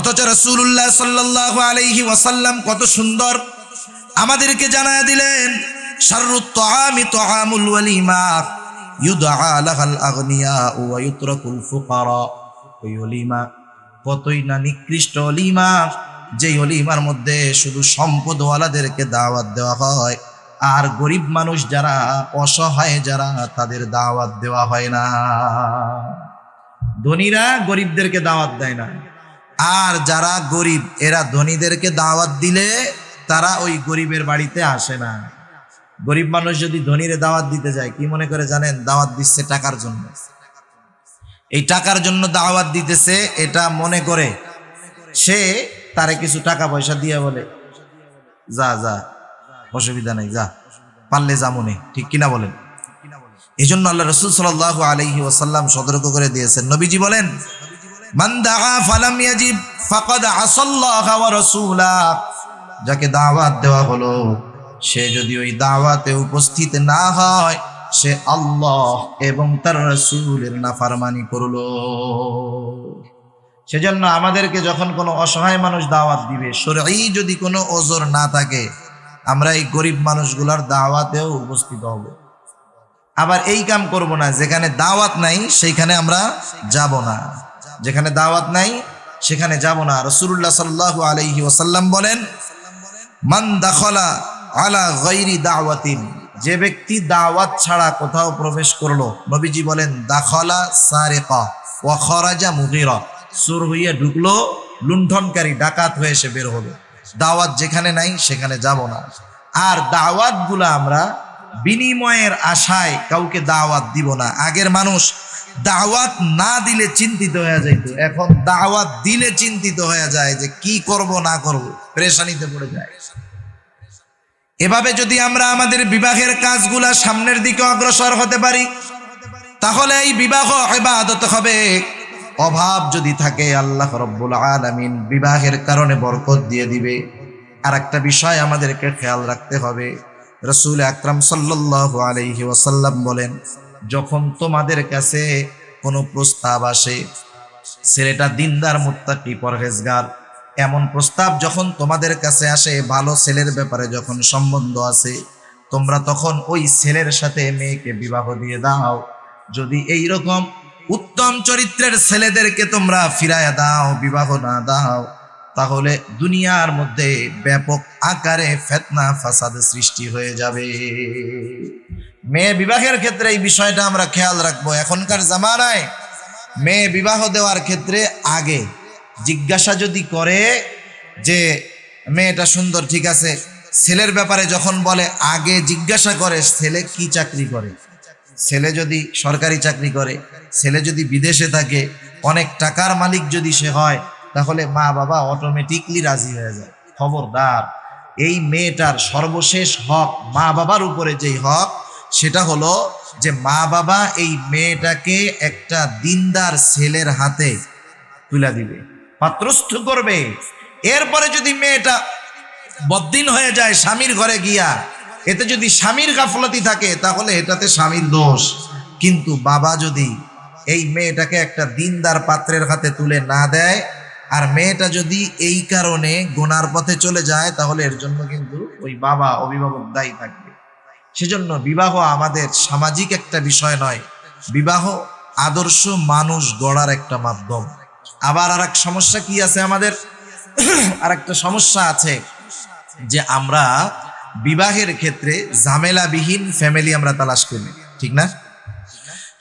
অথচ রাসূলুল্লাহ সাল্লাল্লাহু আলাইহি ওয়াসাল্লাম কত সুন্দর আমাদেরকে জানায়া দিলেন, শাররুত তুআমি তুআমুল ওয়ালিমা ইউদআ লাহাল আগনিয়া ওয়া ইউতরাকুল ফুকারা। ওই ওলিমা কতই না নিকৃষ্ট ওলিমা, যে ওলিমার মধ্যে শুধু সম্পদওয়ালাদেরকে দাওয়াত দেওয়া হয়, আর গরিব মানুষ যারা অসহায় যারা তাদের দাওয়াত দেওয়া হয় না। ধনীরা গরিবদেরকে দাওয়াত দেয় না, আর যারা গরিব এরা ধনীদেরকে দাওয়াত দিলে তারা ওই গরিবের বাড়িতে আসে না। গরিব মানুষ যদি ধনীরে দাওয়াত দিতে যায়, কি মনে করে জানেন? দাওয়াত দিচ্ছে টাকার জন্য। এই টাকার জন্য দাওয়াত দিতেছে এটা মনে করে সে তারে কিছু টাকা পয়সা দিয়ে বলে, যা যা অসুবিধা নেই, যা পারলে যা মনে, ঠিক কিনা বলেন? এই জন্য আল্লাহ রাসূল সাল্লাল্লাহু আলাইহি ওয়াসাল্লাম সতর্ক করে দিয়েছেন। নবীজি বলেন, মান দাআ ফালাম ইয়াজিব ফাকাদ আসাল্লাহা ওয়া রাসূলা। যাকে দাওয়াত দেওয়া হলো সে যদি ওই দাওয়াতে উপস্থিত না হয়, সে আল্লাহ এবং তার রাসূলের নাফরমানি করলো। সেজন্য আমাদেরকে যখন কোনো অসহায় মানুষ দাওয়াত দিবে, শরঈ যদি কোনো ওজর না থাকে, আমরা এই গরিব মানুষগুলোর দাওয়াতেও উপস্থিত হব। আবার এই কাম করব না, যেখানে দাওয়াত নাই সেইখানে আমরা যাব না, যেখানে দাওয়াত নাই সেখানে যাব না। রাসূলুল্লাহ সাল্লাল্লাহু আলাইহি ওয়াসাল্লাম বলেন, মান দাখালা আলা গায়রি দাওয়াতিন, যে ব্যক্তি দাওয়াত ছাড়া কোথাও প্রবেশ করলো, নবীজি বলেন দাখালা সারিকা ওয়া খারাজা মুগীরা, চোর হইয়া ঢুকলো, লুণ্ঠনকারী ডাকাত হয়ে সে বের হলো। দাওয়াত যেখানে নাই সেখানে যাব না। আর দাওয়াতগুলো আমরা বিনিময়ের আশায় কাউকে দাওয়াত দিব না। আগের মানুষ দাওয়াত না দিলে চিন্তিত হয়ে যাইত, এখন দাওয়াত দিলে চিন্তিত হয়ে যায় যে কি করব না করব, পেরেশানিতে পড়ে যায়। এভাবে যদি আমরা আমাদের বিবাহের কাজগুলা সামনের দিকে অগ্রসর হতে পারি, তাহলে এই বিবাহ ইবাদত হবে। অভাব যদি থাকে, আল্লাহ রাব্বুল আলামিন বিবাহের কারণে বরকত দিয়ে দিবে। আর একটা বিষয় আমাদেরকে খেয়াল রাখতে হবে, রাসূল আকরাম সাল্লাল্লাহু আলাইহি ওয়াসাল্লাম বলেন, যখন তোমাদের কাছে কোনো প্রস্তাব আসে, ছেলেটা দিনদার মুত্তাকি পরহেজগার, এমন প্রস্তাব যখন তোমাদের কাছে আসে, ভালো ছেলের ব্যাপারে যখন সম্বন্ধ আছে, তোমরা তখন ওই ছেলের সাথে মেয়েকে বিবাহ দিয়ে দাও। যদি এই রকম উত্তম চরিত্রের ছেলেদেরকে তোমরা ফিরায়া দাও, বিবাহ না দাও, তাহলে দুনিয়ার মধ্যে ব্যাপক আকারে ফিতনা ফাসাদ সৃষ্টি হয়ে যাবে। মেয়ে বিবাহের ক্ষেত্রে এই বিষয়টা আমরা খেয়াল রাখবো। এখনকার জামানায় মেয়ে বিবাহ দেওয়ার ক্ষেত্রে আগে জিজ্ঞাসা যদি করে যে মেয়েটা সুন্দর, ঠিক আছে, ছেলের ব্যাপারে যখন বলে আগে জিজ্ঞাসা করে ছেলে কি চাকরি করে। ছেলে যদি সরকারি চাকরি করে, ছেলে যদি বিদেশে থাকে, অনেক টাকার মালিক যদি সে হয়, তাহলে মা বাবা অটোমেটিকলি রাজি হয়ে যায়। খবরদার, এই মেয়েটার সর্বশেষ হক মা বাবার উপরে যেই হক, সেটা হলো যে মা বাবা এই মেয়েটাকে একটা দিনদার ছেলের হাতে তুলে দিবে, পাত্রস্থ করবে। এরপরে যদি মেয়েটা বদ্দিন হয়ে যায় স্বামীর ঘরে গিয়া, এতে যদি স্বামীর গাফলতি থাকে তাহলে এটাতে স্বামীর দোষ। কিন্তু বাবা যদি এই মেয়েটাকে একটা দিনদার পাত্রের হাতে তুলে না দেয়, আর মেয়েটা যদি এই কারণে গুনার পথে চলে যায়, তাহলে এর জন্য কিন্তু ওই বাবা অভিভাবক দায়ী থাকবে। সেজন্য বিবাহ আমাদের সামাজিক একটা বিষয় নয়, বিবাহ আদর্শ মানুষ গড়ার একটা মাধ্যম। আবার আর এক সমস্যা কি আছে আমাদের, আর একটা সমস্যা আছে যে আমরা বিবাহের ক্ষেত্রে ঝামেলাবিহীন ফ্যামিলি আমরা তালাশ করি, ঠিক না?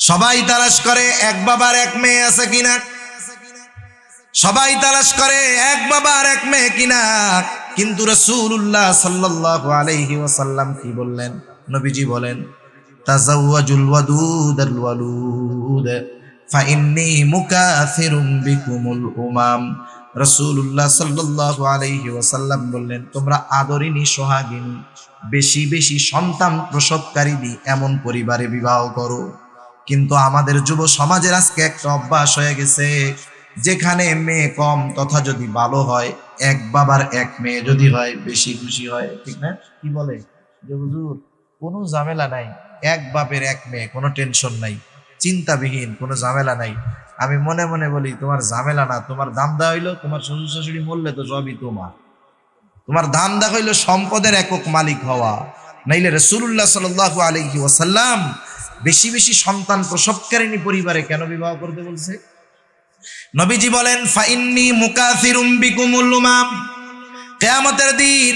সবাই তালাশ করে এক বাবার এক মেয়ে আছে কিনা, সবাই তালাশ করে এক বাবার এক মেয়ে কিনা। কিন্তু রাসূলুল্লাহ সাল্লাল্লাহু আলাইহি ওয়াসাল্লাম কি বললেন? নবীজি বলেন, তাজাওয়াজুল ওয়াদুদাল ওয়ালুদ ফাইন্নী মুকাথিরুম বিকুমুল উমাম। রাসূলুল্লাহ সাল্লাল্লাহু আলাইহি ওয়াসাল্লাম বললেন, তোমরা আদরিনী সোহাগিনী বেশি বেশি সন্তান প্রসবকারিনী এমন পরিবারে বিবাহ করো। কিন্তু আমাদের যুব সমাজের আজকে একটা অভ্যাস হয়ে গেছে, যেখানে মেয়ে কম তথা যদি ভালো হয়, এক বাবার এক মেয়ে যদি হয় বেশি খুশি হয়, ঠিক না? কি বলে যে হুজুর কোনো ঝামেলা নাই, এক বাপের এক মেয়ে, কোনো টেনশন নাই, চিন্তাবিহীন, কোনো ঝামেলা নাই। আমি মনে মনে বলি, তোমার ঝামেলা না, তোমার ধান্দা হইলো তোমার শ্বশুর শাশুড়ি মরলে তো সবই তোমার ধান্দা হইলো সম্পদের একক মালিক হওয়া। নাইলে রাসূলুল্লাহ সাল্লাল্লাহু আলাইহি ওয়াসাল্লাম বেশি বেশি সন্তান প্রসবকারিণী পরিবারে কেন বিবাহ করতে বলছে? নবীজি বলেন, ফাইন্নী মুকাসিরুম বিকুমুল উমাম, কিয়ামতের দিন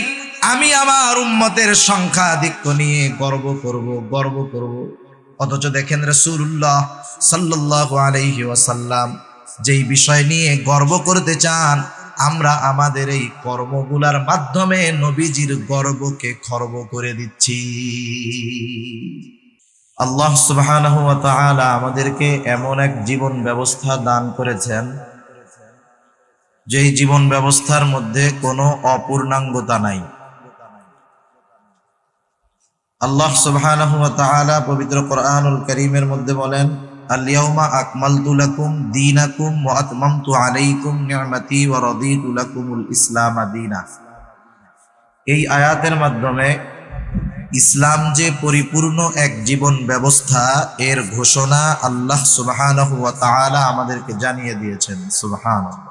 আমি আমার উম্মতের সংখ্যাধিক্য নিয়ে গর্ব করব। অথচ দেখেন রাসূলুল্লাহ সাল্লাল্লাহু আলাইহি ওয়াসাল্লাম যেই বিষয় নিয়ে গর্ব করতে চান, আমরা আমাদের এই কর্মগুলার মাধ্যমে নবীজির গর্বকে খর্ব করে দিচ্ছি। আল্লাহ সুবহানাহু ওয়া তাআলা আমাদেরকে এমন এক জীবন ব্যবস্থা দান করেছেন, যেই জীবন ব্যবস্থার মধ্যে কোনো অপূর্ণাঙ্গতা নাই। আল্লাহ সুবহানাহু ওয়া তাআলা পবিত্র কোরআনুল কারীমের মধ্যে বলেন, আল-ইয়াউমা আকমালতু লাকুম দীনাকুম ওয়া আতমামতু আলাইকুম নি'মাতি ওয়া রাদিতু লাকুমুল ইসলাম দীনা। এই আয়াতের মাধ্যমে ইসলাম যে পরিপূর্ণ এক জীবন ব্যবস্থা, এর ঘোষণা আল্লাহ সুবহানাহু ওয়া তাআলা আমাদেরকে জানিয়ে দিয়েছেন। সুবহানাল্লাহ।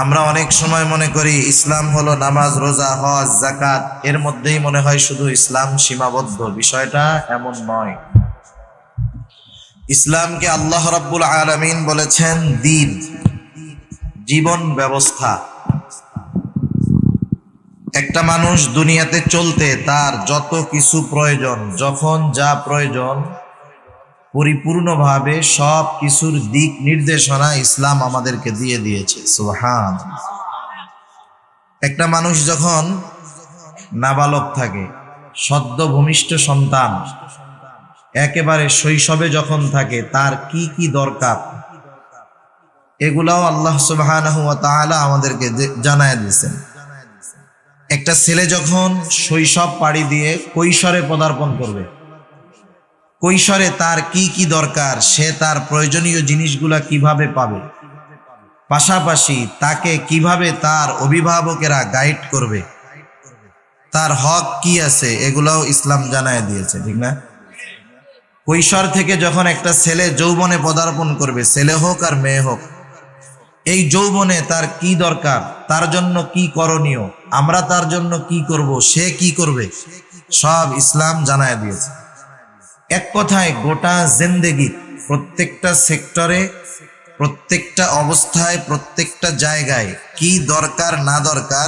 আমরা অনেক সময় মনে করি ইসলাম হলো নামাজ, রোজা, হজ, যাকাত, এর মধ্যেই মনে হয় শুধু ইসলাম সীমাবদ্ধ। বিষয়টা এমন নয়। ইসলামকে আল্লাহ রাব্বুল আলামিন বলেছেন দ্বীন, জীবন ব্যবস্থা। একটা মানুষ দুনিয়াতে চলতে তার যত কিছু প্রয়োজন, যখন যা প্রয়োজন, পরিপূর্ণভাবে সব কিছুর দিক নির্দেশনা ইসলাম আমাদেরকে দিয়ে দিয়েছে। সুবহানাল্লাহ। একটা মানুষ যখন নাবালক থাকে, সদ্য ভূমিষ্ঠ সন্তান, একেবারে শৈশবে যখন থাকে, তার কি কি দরকার, এগুলাও আল্লাহ সুবহানাহু ওয়া তাআলা আমাদেরকে জানায় দিয়েছেন। একটা ছেলে যখন শৈশব পাড়ি দিয়ে কৈশোরে পদার্পণ করবে, কৈশোরে তার কি কি দরকার, সে তার প্রয়োজনীয় জিনিসগুলা কিভাবে পাবে, পাশাপাশি তাকে কিভাবে তার অভিভাবকেরা গাইড করবে, তার হক কি আছে, এগুলাও ইসলাম জানায় দিয়েছে, ঠিক না? কৈশোর থেকে যখন একটা ছেলে যৌবনে পদার্পণ করবে, ছেলে হোক আর মেয়ে হোক, এই যৌবনে তার কি দরকার, তার জন্য কি করণীয়, আমরা তার জন্য কি করব, সে কি করবে, সব ইসলাম জানায় দিয়েছে। এক কথায় গোটা জিন্দেগি, প্রত্যেকটা সেক্টরে, প্রত্যেকটা অবস্থায়, প্রত্যেকটা জায়গায় কি দরকার না দরকার,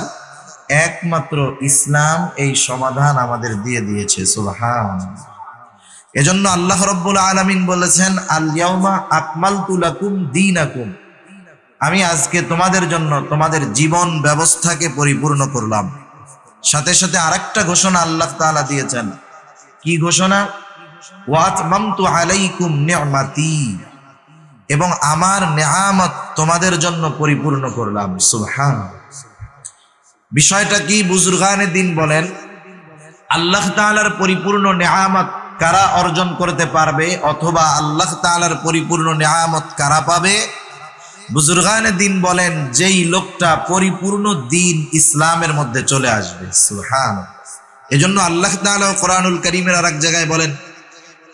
একমাত্র ইসলাম এই সমাধান আমাদের দিয়ে দিয়েছে। সুবহানাল্লাহ। এজন্য আল্লাহ রাব্বুল আলামিন বলেছেন, আল-ইয়াউমা আকমালতু লাকুম দীনাকুম, আমি আজকে তোমাদের জন্য তোমাদের জীবন ব্যবস্থাকে পরিপূর্ণ করলাম। সাথে সাথে আরেকটা ঘোষণা আল্লাহ তাআলা দিয়েছেন। কি ঘোষণা? ওয়া আতমামতু আলাইকুম নি'মাতি, এবং আমার নেয়ামত তোমাদের জন্য পরিপূর্ণ করলাম। সুবহানাল্লাহ। বিষয়টা কি? বুজুর্গানে দ্বীন বলেন, আল্লাহ তাআলার পরিপূর্ণ নেয়ামত কারা অর্জন করতে পারবে, অথবা আল্লাহ তাআলার পরিপূর্ণ নেয়ামত কারা পাবে? বুজুর্গানে দ্বীন বলেন, যেই লোকটা পরিপূর্ণ দ্বীন ইসলামের মধ্যে চলে আসবে। সুবহানাল্লাহ। এজন্য আল্লাহ তাআলা কোরআনুল কারীমের আরেক জায়গায় বলেন,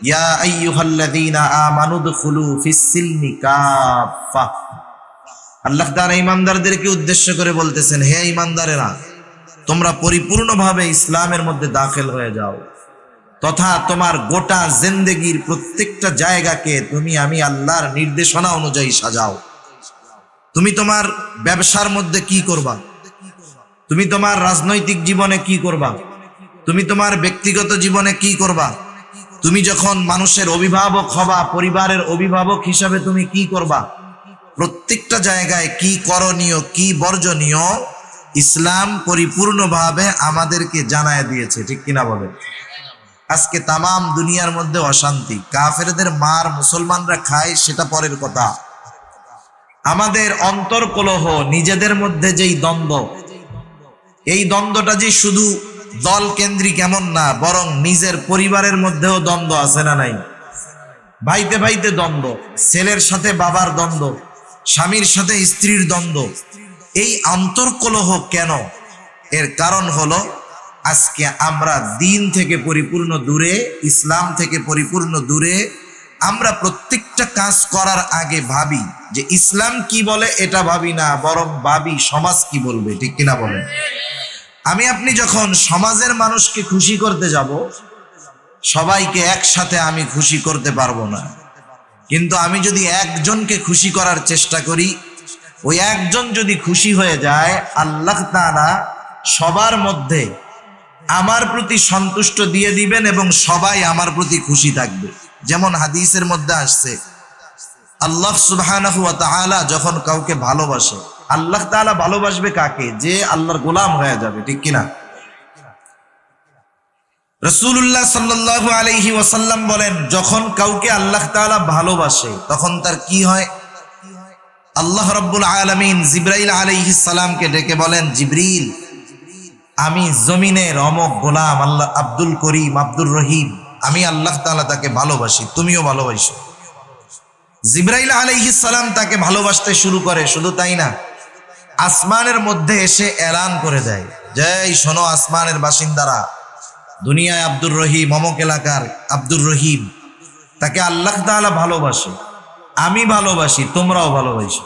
ইয়া আইয়ুহাল্লাযীনা আমানু দুখুলু ফিস-সিলমি কাফা। আল্লাহ তাআলা ঈমানদারদেরকে উদ্দেশ্য করে বলতেছেন, হে ঈমানদারেরা, তোমরা পরিপূর্ণভাবে ইসলামের মধ্যে দাখিল হয়ে যাও, তথা তোমার গোটা জিন্দেগির প্রত্যেকটা জায়গাকে তুমি আমি আল্লাহর নির্দেশনা অনুযায়ী সাজাও। তুমি তোমার ব্যবসার মধ্যে কি করবা, তুমি তোমার রাজনৈতিক জীবনে কি করবা, তুমি তোমার ব্যক্তিগত জীবনে কি করবা, তুমি যখন মানুষের অভিভাবক হবা, পরিবারের অভিভাবক হিসাবে তুমি কি করবা, প্রত্যেকটা জায়গায় কি করণীয়, কি বর্জনীয়, ইসলাম পরিপূর্ণভাবে আমাদেরকে জানায় দিয়েছে। ঠিক কিনা বলেন? আজকে তামাম দুনিয়ার মধ্যে অশান্তি, কাফেরদের মার মুসলমানরা খায়, সেটা পরের কথা। আমাদের অন্তর্কলহ, নিজেদের মধ্যে যেই দ্বন্দ্ব, এই দ্বন্দ্বটা যে শুধু দল কেন্দ্রিক এমন না, বরং নিজের পরিবারের মধ্যেও দ্বন্দ্ব আছে না নাই? ভাইতে ভাইতে দ্বন্দ্ব, ছেলের সাথে বাবার দ্বন্দ্ব, স্বামীর সাথে স্ত্রীর দ্বন্দ্ব। এই অন্তর্কলহ কেন? এর কারণ হলো আজকে আমরা দ্বীন থেকে পরিপূর্ণ দূরে, ইসলাম থেকে পরিপূর্ণ দূরে, আমরা প্রত্যেকটা কাজ করার আগে ভাবি যে ইসলাম কি বলে, এটা ভাবি না, বরং ভাবি সমাজ কি বলবে। ঠিক কিনা বলেন? আমি আপনি যখন সমাজের মানুষকে খুশি করতে যাব, সবাইকে একসাথে আমি খুশি করতে পারবো না, কিন্তু আমি যদি একজনকে খুশি করার চেষ্টা করি, ওই একজন যদি খুশি হয়ে যায়, আল্লাহ তাআলা সবার মধ্যে আমার প্রতি সন্তুষ্ট দিয়ে দিবেন এবং সবাই আমার প্রতি খুশি থাকবে। যেমন হাদিসের মধ্যে আসছে, আল্লাহ সুবহানাহু ওয়া তাআলা যখন কাউকে ভালোবাসে, আল্লাহ তাআলা ভালোবাসবে কাকে? যে আল্লাহর গোলাম হয়ে যাবে। ঠিক কিনা? রাসূলুল্লাহ সাল্লাল্লাহু আলাইহি ওয়াসাল্লাম বলেন, যখন কাউকে আল্লাহ তাআলা ভালোবাসে তখন তার কি হয়? আল্লাহ রাব্বুল আলামিন জিবরাইল আলাইহিস সালামকে ডেকে বলেন, জিবরিল, আমি জমিনের অমক গোলাম আল্লাহ আব্দুল করিম, আব্দুর রহিম, আমি আল্লাহ তাআলা তাকে ভালোবাসি, তুমিও ভালোবাসো। জিবরাইল আলাইহিস সালাম তাকে ভালোবাসতে শুরু করে। শুধু তাই না, আসমানের মধ্যে এসে এলান করে দেয় যে, এই শোনো আসমানের বাসিন্দারা, দুনিয়ায় আব্দুর রহিম, অমক এলাকার আব্দুর রহিম, তাকে আল্লাহ তাআলা ভালোবাসে, আমি ভালোবাসি, তোমরাও ভালোবাসো।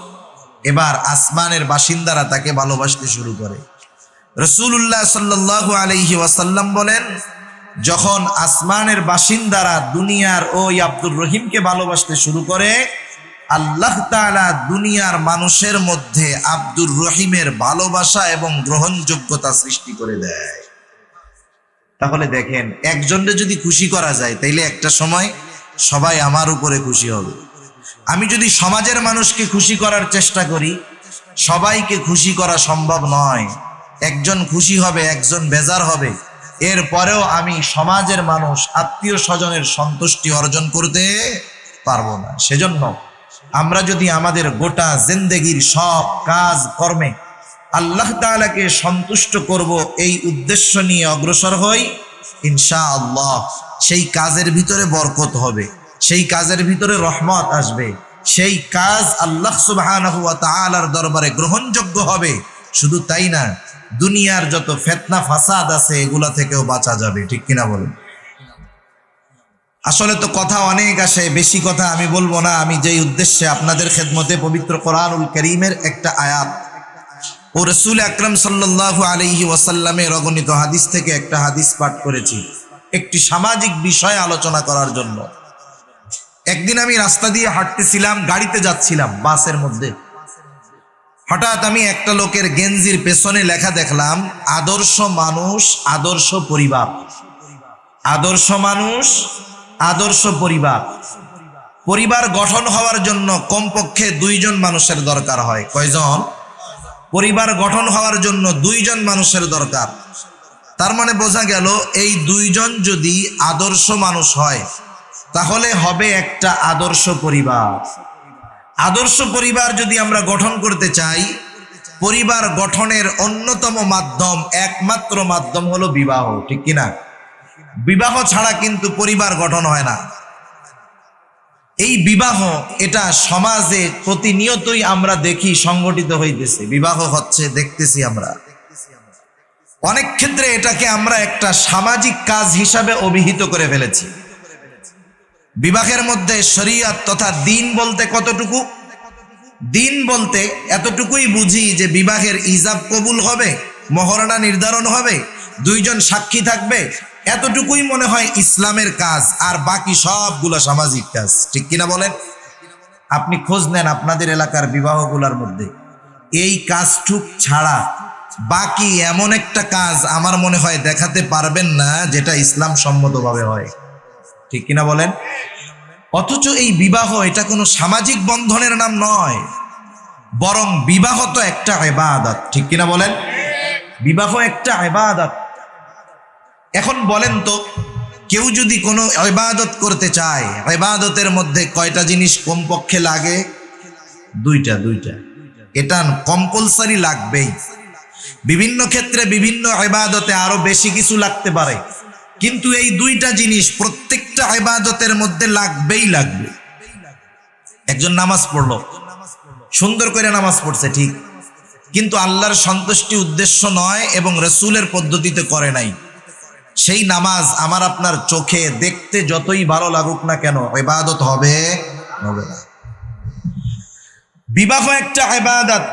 এবার আসমানের বাসিন্দারা তাকে ভালোবাসতে শুরু করে। রাসূলুল্লাহ সাল্লাল্লাহু আলাইহি ওয়াসাল্লাম বলেন, যখন আসমানের বাসিন্দারা দুনিয়ার ওই আব্দুর রহিমকে ভালোবাসতে শুরু করে, আল্লাহ তাআলা দুনিয়ার মানুষের মধ্যে আব্দুর রহিমের ভালোবাসা এবং গ্রহণযোগ্যতা সৃষ্টি করে দেয়। তাহলে দেখেন, একজনকে যদি খুশি করা যায়, তাইলে একটা সময় সবাই আমার উপরে খুশি হবে। আমি যদি সমাজের মানুষকে খুশি করার চেষ্টা করি, সবাইকে খুশি করা সম্ভব নয়। একজন খুশি হবে, একজন বেজার হবে, এরপরেও আমি সমাজের মানুষ, আত্মীয় স্বজনের সন্তুষ্টি অর্জন করতে পারবো না। সেজন্য আমরা যদি আমাদের গোটা জিন্দেগির সব কাজ কর্মে আল্লাহ তাআলাকে সন্তুষ্ট করব এই উদ্দেশ্য নিয়ে অগ্রসর হই, ইনশাআল্লাহ সেই কাজের ভিতরে বরকত হবে, সেই কাজের ভিতরে রহমত আসবে, সেই কাজ আল্লাহ সুবহানাহু ওয়া তাআলার দরবারে গ্রহণযোগ্য হবে। শুধু তাই না, দুনিয়ার যত ফিতনা ফাসাদ আছে এগুলা থেকেও বাঁচা যাবে। ঠিক কিনা বলেন? আসলে তো কথা অনেক আসে, বেশি কথা আমি বলবো না। আমি যেই উদ্দেশ্যে আপনাদের খেদমতে পবিত্র কোরআনুল কারীমের একটা আয়াত ও রাসূল আকরাম সাল্লাল্লাহু আলাইহি ওয়াসাল্লামের অগণিত হাদিস থেকে একটা হাদিস পাঠ করেছি, একটি সামাজিক বিষয় আলোচনা করার জন্য। একদিন আমি রাস্তা দিয়ে হাঁটতেছিলাম, গাড়িতে যাচ্ছিলাম, বাসের মধ্যে। হঠাৎ আমি একটা লোকের গেঞ্জির পেছনে লেখা দেখলাম, আদর্শ মানুষ, আদর্শ পরিবার। আদর্শ মানুষ, আদর্শ পরিবার। পরিবার গঠন হওয়ার জন্য কমপক্ষে দুইজন মানুষের দরকার হয়। কয়জন? পরিবার গঠন হওয়ার জন্য দুইজন মানুষের দরকার। তার মানে বোঝা গেল, এই দুইজন যদি আদর্শ মানুষ হয় তাহলে হবে একটা আদর্শ পরিবার। আদর্শ পরিবার যদি আমরা গঠন করতে চাই, পরিবার গঠনের অন্যতম মাধ্যম, একমাত্র মাধ্যম হলো বিবাহ। ঠিক কিনা? বিবাহ ছাড়া কিন্তু পরিবার গঠন হয় না। এই বিবাহ, এটা সমাজে প্রতিনিয়তই আমরা দেখি সংগঠিত হইতেছে, বিবাহ হচ্ছে, দেখতেছি আমরা। অনেক ক্ষেত্রে এটাকে আমরা একটা সামাজিক কাজ হিসাবে অভিহিত করে ফেলেছি। বিবাহের মধ্যে শরীয়ত তথা দিন বলতে কতটুকু? দিন বলতে এতটুকুই বুঝি যে বিবাহের ইজাব কবুল হবে, মহরানা নির্ধারণ হবে, দুইজন সাক্ষী থাকবে, এতটুকুই মনে হয় ইসলামের কাজ, আর বাকি সবগুলো সামাজিক কাজ। ঠিক কিনা বলেন? আপনি খোঁজ নেন আপনাদের এলাকার বিবাহগুলোর মধ্যে, এই কাজটুক ছাড়া বাকি এমন একটা কাজ আমার মনে হয় দেখাতে পারবেন না যেটা ইসলাম সম্মতভাবে হয়। ঠিক কিনা বলেন? অথচ এই বিবাহ, এটা কোনো সামাজিক বন্ধনের নাম নয়, বরং বিবাহ তো একটা ইবাদত। ঠিক কিনা বলেন? বিবাহ একটা ইবাদত। এখন বলেন তো, কেউ যদি কোনো ইবাদত করতে চায়, ইবাদতের মধ্যে কয়টা জিনিস কমপক্ষে লাগে? দুইটা। এটা কম্পালসারি লাগবেই। বিভিন্ন ক্ষেত্রে বিভিন্ন ইবাদতে আরো বেশি কিছু লাগতে পারে, কিন্তু এই দুইটা জিনিস প্রত্যেকটা ইবাদতের মধ্যে লাগবেই লাগবে। একজন নামাজ পড়লো, সুন্দর করে নামাজ পড়ছে, ঠিক, কিন্তু আল্লাহর সন্তুষ্টি উদ্দেশ্য নয় এবং রাসূলের পদ্ধতিতে করে নাই। সেই নামাজ আমার আপনার চোখে দেখতে যতই ভালো লাগুক না কেন ইবাদত হবে হবে না। বিবাহ একটা ইবাদত,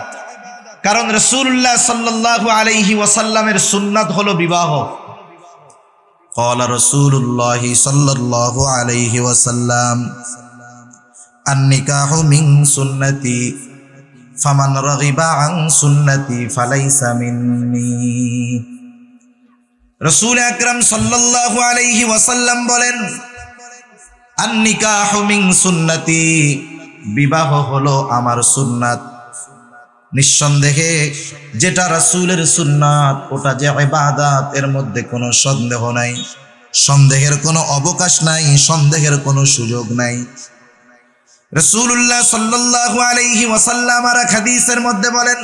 কারণ রাসূলুল্লাহ সাল্লাল্লাহু আলাইহি ওয়াসাল্লামের সুন্নাত হলো বিবাহ। ক্বালা রাসূলুল্লাহ সাল্লাল্লাহু আলাইহি ওয়াসাল্লাম আন-নিকাহু মিন সুন্নতি ফামান রাগিবা আন সুন্নতি ফালাইসা মিন্নি। রাসূল আকরাম সাল্লাল্লাহু আলাইহি ওয়াসাল্লাম বলেন, আন-নিকাহু মিন সুন্নতি, বিবাহ হলো আমার সুন্নাত। নিঃসন্দেহে যেটা রাসূলের সুন্নাত ওটা যে ইবাদত, এর মধ্যে কোনো সন্দেহ নাই, সন্দেহের কোনো অবকাশ নাই, সন্দেহের কোনো সুযোগ নাই। রাসূলুল্লাহ সাল্লাল্লাহু আলাইহি ওয়াসাল্লাম আর হাদিসের মধ্যে বলেন,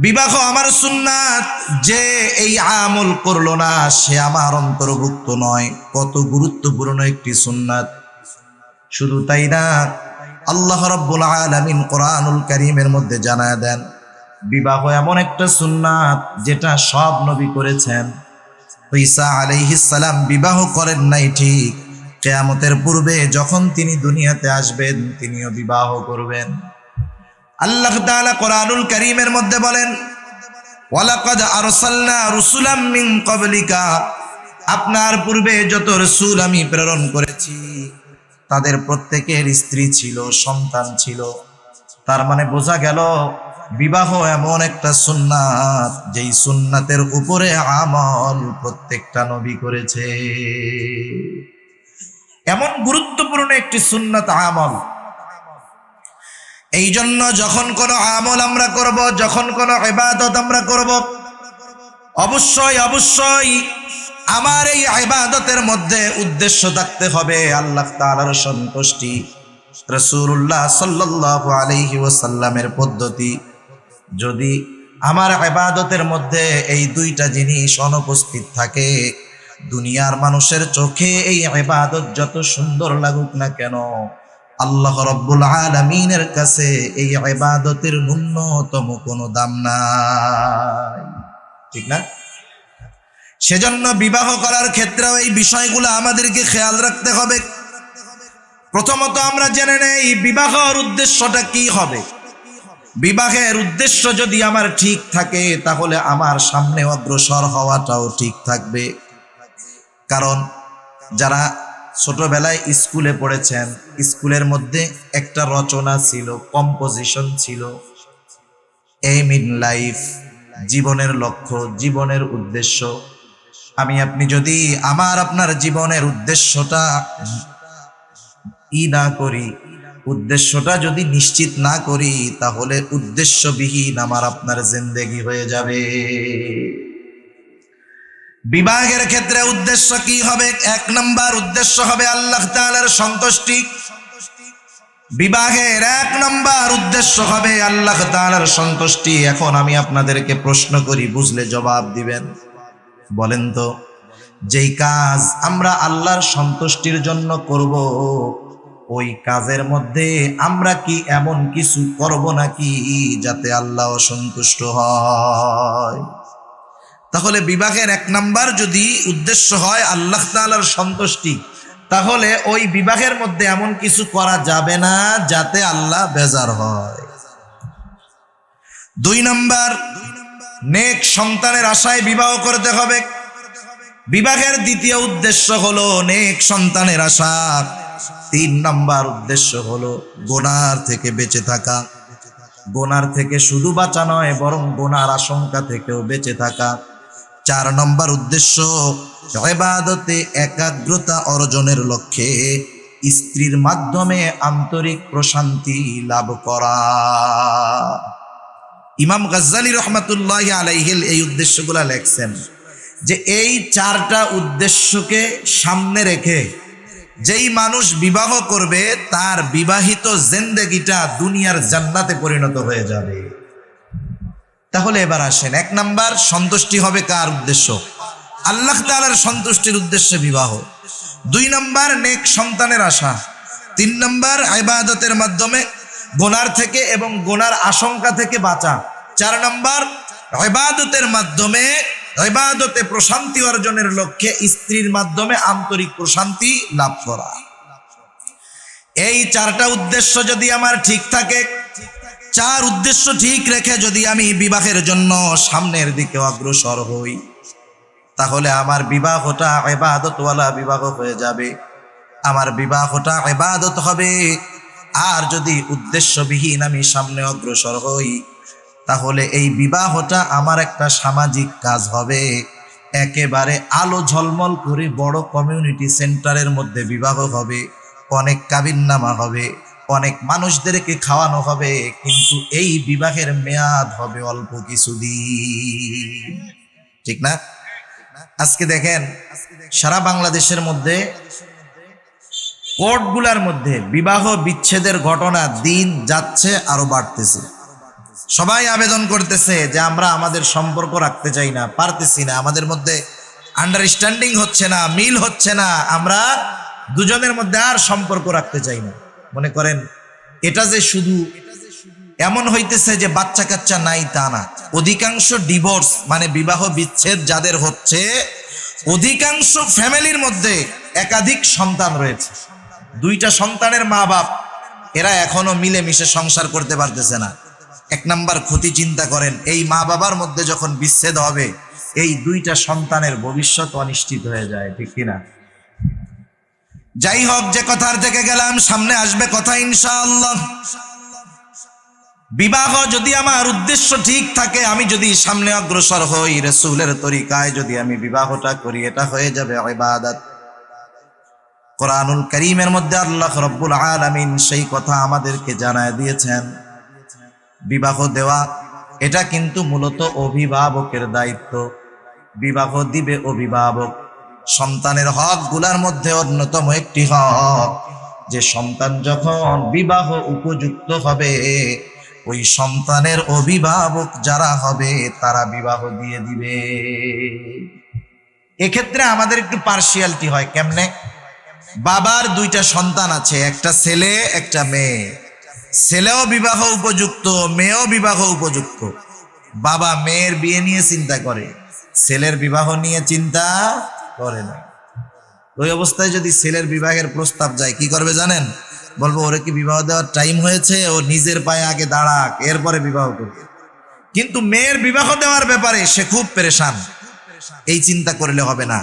বিবাহ আমার সুন্নাত, যে এই আমল করলো না সে আমার অন্তর্ভুক্ত নয়। কত গুরুত্বপূর্ণ একটি সুন্নাত! শুধু তাই না, আল্লাহ রাব্বুল আলামিন কোরআনুল কারীমের মধ্যে জানায় দেন, বিবাহ এমন একটা সুন্নাত যেটা সব নবী করেছেন। ঈসা আলাইহিস সালাম বিবাহ করেন নাই ঠিক, কিয়ামতের পূর্বে যখন তিনি দুনিয়াতে আসবেন তিনিও বিবাহ করবেন। আল্লাহ তাআলা কোরআনুল কারীমের মধ্যে বলেন, ওয়ালাকাদ আরসালনা রুসুলাম মিন ক্বাবলিকা, আপনার পূর্বে যত রাসূল আমি প্রেরণ করেছি তাদের প্রত্যেকের স্ত্রী ছিল, সন্তান ছিল। তার মানে বোঝা গেল বিবাহ এমন একটা সুন্নাত যেই সুন্নাতের উপরে আমল প্রত্যেকটা নবী করেছে। এমন গুরুত্বপূর্ণ একটি সুন্নাত আমল। এই জন্য যখন কোনো আমল আমরা করব, যখন কোনো ইবাদত আমরা করব, অবশ্যই অবশ্যই আমার এই ইবাদতের মধ্যে উদ্দেশ্য থাকতে হবে আল্লাহ তাআলার সন্তুষ্টি, রাসূলুল্লাহ সাল্লাল্লাহু আলাইহি ওয়াসাল্লামের পদ্ধতি। যদি আমার ইবাদতের মধ্যে এই দুইটা জিনিস অনুপস্থিত থাকে, দুনিয়ার মানুষের চোখে এই ইবাদত যত সুন্দর লাগুক না কেন, আল্লাহ রাব্বুল আলামিনের কাছে এই ইবাদতের ন্যূনতম কোনো দাম নাই। ঠিক না? সেজন্য বিবাহ করার ক্ষেত্রেও এই বিষয়গুলো আমাদেরকে খেয়াল রাখতে হবে। প্রথমত আমরা জেনে নেই বিবাহের উদ্দেশ্যটা কি হবে। বিবাহের উদ্দেশ্য যদি আমার ঠিক থাকে তাহলে আমার সামনে অগ্রসর হওয়াটাও ঠিক থাকবে। কারণ যারা ছোটবেলায় স্কুলে পড়েছেন, স্কুলের মধ্যে একটা রচনা ছিল, কম্পোজিশন ছিল, এইম ইন লাইফ, জীবনের লক্ষ্য, জীবনের উদ্দেশ্য। আমি আপনি যদি আমার আপনার জীবনের উদ্দেশ্যটা না করি, উদ্দেশ্যটা যদি নিশ্চিত না করি, তাহলে উদ্দেশ্যবিহীন আমার আপনার জিন্দেগি হয়ে যাবে। বিবাহের ক্ষেত্রে উদ্দেশ্য কি হবে? এক নাম্বার উদ্দেশ্য হবে আল্লাহ তাআলার সন্তুষ্টি। বিবাহের এক নাম্বার উদ্দেশ্য হবে আল্লাহ তাআলার সন্তুষ্টি। এখন আমি আপনাদেরকে প্রশ্ন করি, বুঝলে জবাব দিবেন। বলেন তো, যেই কাজ আমরা আল্লাহর সন্তুষ্টির জন্য করব, ওই কাজের মধ্যে আমরা কি এমন কিছু করব নাকি যাতে আল্লাহ অসন্তুষ্ট হয়? তাহলে বিবাহের এক নাম্বার যদি উদ্দেশ্য হয় আল্লাহ তাআলার সন্তুষ্টি, তাহলে ওই বিবাহের মধ্যে এমন কিছু করা যাবে না যাতে আল্লাহ বেজার হয়। দুই নাম্বার, নেক সন্তানের আশায় বিবাহ করতে হবে। বিবাহের দ্বিতীয় উদ্দেশ্য হলো নেক সন্তানের আশা। তিন নাম্বার উদ্দেশ্য হলো গুনার থেকে বেঁচে থাকা। গুনার থেকে শুধু বাঁচা নয়, বরং গুনার আশঙ্কা থেকেও বেঁচে থাকা। চার নম্বর উদ্দেশ্য ইবাদতে একাগ্রতা অর্জনের লক্ষ্যে স্ত্রীর মাধ্যমে আন্তরিক প্রশান্তি লাভ করা। ইমাম গাজ্জালী রাহমাতুল্লাহি আলাইহি এই উদ্দেশ্যগুলো লেখছেন যে এই চারটা উদ্দেশ্যকে সামনে রেখে যেই মানুষ বিবাহ করবে তার বিবাহিত জিন্দেগিটা দুনিয়ার জান্নাতে পরিণত হয়ে যাবে। তাহলে এবার আসেন, এক নাম্বার সন্তুষ্টি হবে কার উদ্দেশ্য? আল্লাহ তাআলার সন্তুষ্টির উদ্দেশ্যে বিবাহ। দুই নাম্বার নেক সন্তানের আশা। তিন নাম্বার ইবাদতের মাধ্যমে গুনার থেকে এবং গুনার আশঙ্কা থেকে বাঁচা। চার নাম্বার ইবাদতের মাধ্যমে ইবাদতে প্রশান্তি অর্জনের লক্ষ্যে স্ত্রীর মাধ্যমে আন্তরিক প্রশান্তি লাভ করা। এই চারটা উদ্দেশ্য যদি আমার ঠিক থাকে, চার উদ্দেশ্য ঠিক রেখে যদি আমি বিবাহের জন্য সামনের দিকে অগ্রসর হই, তাহলে আমার বিবাহটা ইবাদতওয়ালা বিবাহ হয়ে যাবে, আমার বিবাহটা ইবাদত হবে। আর যদি উদ্দেশ্যবিহীন আমি সামনে অগ্রসর হই, তাহলে এই বিবাহটা আমার একটা সামাজিক কাজ হবে। একেবারে আলো ঝলমল করে বড় কমিউনিটি সেন্টারের মধ্যে বিবাহ হবে, অনেক কাবিননামা হবে, অনেক মানুষদেরকে খাওয়ানো হবে, কিন্তু এই বিবাহের মেয়াদ হবে অল্প কিছুদিন। ঠিক না? আজকে দেখেন সারা বাংলাদেশের মধ্যে কোর্টগুলার মধ্যে বিবাহ বিচ্ছেদের ঘটনা দিন যাচ্ছে আরো বাড়তেছে। সবাই আবেদন করতেছে যে আমরা আমাদের সম্পর্ক রাখতে চাই না, পারতেছি না, আমাদের মধ্যে আন্ডারস্ট্যান্ডিং হচ্ছে না, মিল হচ্ছে না, আমরা দুজনের মধ্যে আর সম্পর্ক রাখতে চাই না। মনে করেন এটা যে শুধু এমন হইতেছে যে বাচ্চা কাচ্চা নাই তা না, অধিকাংশ ডিভোর্স মানে বিবাহ বিচ্ছেদ যাদের হচ্ছে, অধিকাংশ ফ্যামিলির মধ্যে একাধিক সন্তান রয়েছে। দুইটা সন্তানের মা বাপ এরা এখনো মিলেমিশে সংসার করতে পারতেছে না। এক নাম্বার ক্ষতি চিন্তা করেন, এই মা বাবার মধ্যে যখন বিচ্ছেদ হবে, এই দুইটা সন্তানের ভবিষ্যৎ অনিশ্চিত হয়ে যায়। ঠিক কিনা? যাই হোক, যে কথার থেকে গেলাম সামনে আসবে কথা ইনশাআল্লাহ। বিবাহ যদি আমার উদ্দেশ্য ঠিক থাকে, আমি যদি সামনে অগ্রসর হই, রাসূলের তরিকায় যদি আমি বিবাহটা করি, এটা হয়ে যাবে ইবাদত। কোরআনুল কারীমের মধ্যে আল্লাহ রাব্বুল আলামিন সেই কথা আমাদেরকে জানায় দিয়েছেন। বিবাহ দেওয়া এটা কিন্তু মূলত অভিভাবকের দায়িত্ব। বিবাহ দিবে অভিভাবক। সন্তানের হক গুলার মধ্যে অন্যতম একটি হক যে সন্তান যখন বিবাহ উপযুক্ত হবে, ওই সন্তানের অভিভাবক যারা হবে তারা বিবাহ দিয়ে দিবে। এক্ষেত্রে আমাদের একটু পার্সিয়ালিটি হয়। কেমনে? বাবার দুইটা সন্তান আছে, একটা ছেলে একটা মেয়ে। ছেলেও বিবাহ উপযুক্ত, মেয়েও বিবাহ উপযুক্ত। বাবা মেয়ের বিয়ে নিয়ে চিন্তা করে, ছেলের বিবাহ নিয়ে চিন্তা করে না। ওই অবস্থায় যদি ছেলের বিবাহের প্রস্তাব যায়, কি করবে জানেন? বলবো ওরে কি বিবাহ দেওয়ার টাইম হয়েছে, ও নিজের পায়ে আগে দাঁড়াক, এরপরে বিবাহ করবে। কিন্তু মেয়ের বিবাহ দেওয়ার ব্যাপারে সে খুব পেরেশান। এই চিন্তা করলে হবে না।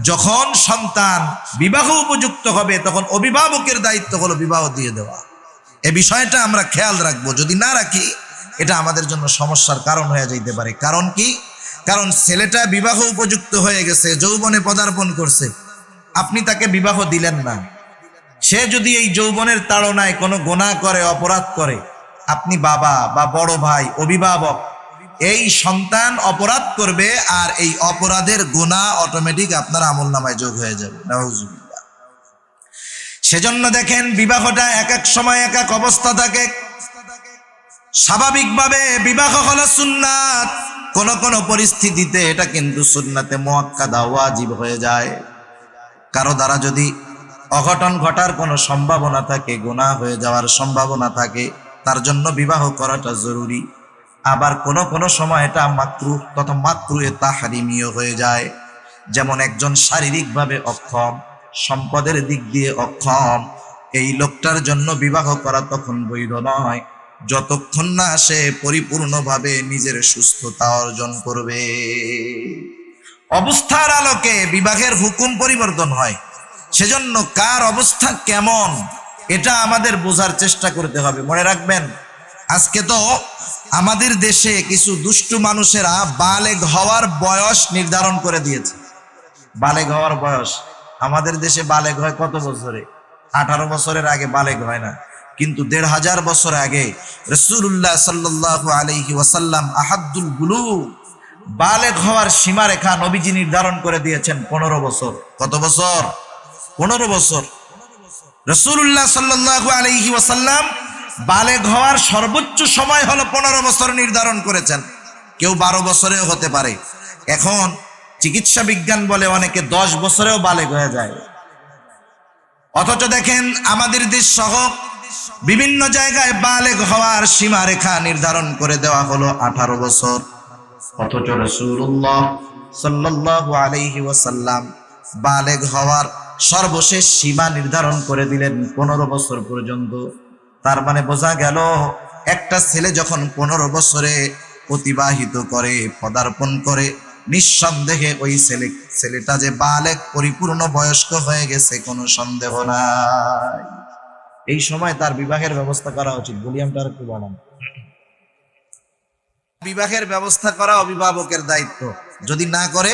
যখন সন্তান বিবাহ উপযুক্ত হবে, তখন অভিভাবকের দায়িত্ব হলো বিবাহ দিয়ে দেওয়া। এই বিষয়টা আমরা খেয়াল রাখবো। যদি না রাখি, এটা আমাদের জন্য সমস্যার কারণ হয়ে যেতে পারে। কারণ কি? কারণ ছেলেটা বিবাহ উপযুক্ত হয়ে গেছে, যৌবনে পদার্পণ করছে, আপনি তাকে বিবাহ দিলেন না। সে যদি এই যৌবনের তাড়নায় কোনো গুনাহ করে, অপরাধ করে, আপনি বাবা বা বড় ভাই, অভিভাবক, এই সন্তান অপরাধ করবে, আর এই অপরাধের গুনাহ অটোমেটিক আপনার আমলনামায় যোগ হয়ে যাবে। নাউজুবিল্লাহ। সেজন্য দেখেন বিবাহটা এক এক সময় এক এক অবস্থা থাকে। স্বাভাবিকভাবে বিবাহ হলো সুন্নাত, কোন কোন পরিস্থিতিতে এটা কিন্তু সুন্নাতে মুআক্কাদা ওয়াজিব হয়ে যায়। কারো দ্বারা যদি অঘটন ঘটার কোনো সম্ভাবনা থাকে, গুনাহ হয়ে যাওয়ার সম্ভাবনা থাকে, তার জন্য বিবাহ করাটা জরুরি। আবার কোন কোন সময় এটা মাকরুহ তথা মাকরুহে তাহরিমিও হয়ে যায়। যেমন একজন শারীরিকভাবে অক্ষম, সম্পদের দিক দিয়ে অক্ষম, এই লোকটার জন্য বিবাহ করা তখন বৈধ নয়, যতক্ষণ না সে পরিপূর্ণভাবে নিজের সুস্থতা অর্জন করবে। অবস্থার আলোকে বিবাহের হুকুম পরিবর্তন হয়। সেজন্য কার অবস্থা কেমন এটা আমাদের বোঝার চেষ্টা করতে হবে। মনে রাখবেন, আজকে তো আমাদের দেশে কিছু দুষ্টু মানুষেরা বালেগ হওয়ার বয়স নির্ধারণ করে দিয়েছে। বালেগ হওয়ার বয়স আমাদের দেশে বালেগ হয় কত বছরে? 18 বছরের আগে বালেগ হয় না। কিন্তু 1500 বছর আগে রাসূলুল্লাহ সাল্লাল্লাহু আলাইহি ওয়াসাল্লাম আহাদ্দুল বুলুগ, বালেগ হওয়ার সীমারেখা নবীজি নির্ধারণ করে দিয়েছেন 15 বছর। কত বছর? 15 বছর। রাসূলুল্লাহ সাল্লাল্লাহু আলাইহি ওয়াসাল্লাম বালেগ হওয়ার সর্বোচ্চ সময় হলো 15 বছর নির্ধারণ করেছেন। কেউ 12 বছরেও হতে পারে। এখন চিকিৎসা বিজ্ঞান বলে অনেকে 10 বছরেও বালেগ হয়ে যায়। অথচ দেখেন আমাদের দেশ সহ বিভিন্ন জায়গায় বালেগ হওয়ার সীমারেখা নির্ধারণ করে দেওয়া হলো 18 বছর। অথচ রাসূলুল্লাহ সাল্লাল্লাহু আলাইহি ওয়াসাল্লাম বালেগ হওয়ার সর্বশেষ সীমা নির্ধারণ করে দিলেন 15 বছর পর্যন্ত। তার মানে বোঝা গেল একটা ছেলে যখন 15 বছরে অতিবাহিত করে, পদার্পণ করে, নিঃসন্দেহে ওই ছেলেটা যে বালেগ পরিপূর্ণ বয়স্ক হয়ে গেছে কোনো সন্দেহ নাই। এই সময় তার বিবাহের ব্যবস্থা করা উচিত। ভলিউমটা একটু বাড়ান। বিবাহের ব্যবস্থা করা অভিভাবকের দায়িত্ব। যদি না করে,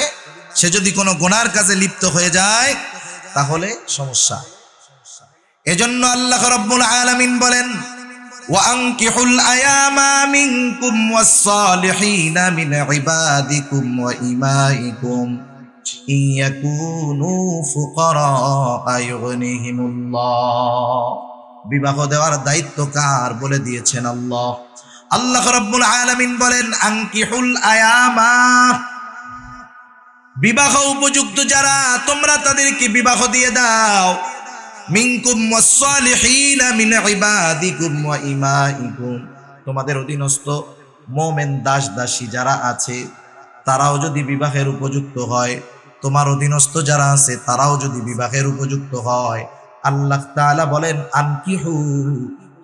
সে যদি কোনো গুনার কাজে লিপ্ত হয়ে যায় তাহলে সমস্যা। এজন্য আল্লাহ রাব্বুল আলামিন বলেন, وَأَنكِحُوا الْأَيَامَ مِنكُمْ وَالصَّالِحِينَ مِنْ عِبَادِكُمْ وَإِمَائِكُمْ إِنْ يَكُونُوا فُقَرَاءَ يُغْنِهِمُ اللَّهُ। বিবাহ দেওয়ার দায়িত্ব কার বলে দিয়েছেন আল্লাহ। আল্লাহ রাব্বুল আলামিন বলেন, আনকিহুল আয়ামা, বিবাহ উপযুক্ত যারা তোমরা তাদেরকে বিবাহ দিয়ে দাও। মিনকুম ওয়াস-সালিহিনা মিন ইবাদিকুম ওয়া ইমাইকুম, তোমাদের অধীনস্থ মুমিন দাস দাসী যারা আছে তারাও যদি বিবাহের উপযুক্ত হয়, তোমার অধীনস্থ যারা আছে তারাও যদি বিবাহের উপযুক্ত হয়, আল্লাহ তাআলা বলেন আনকিহু,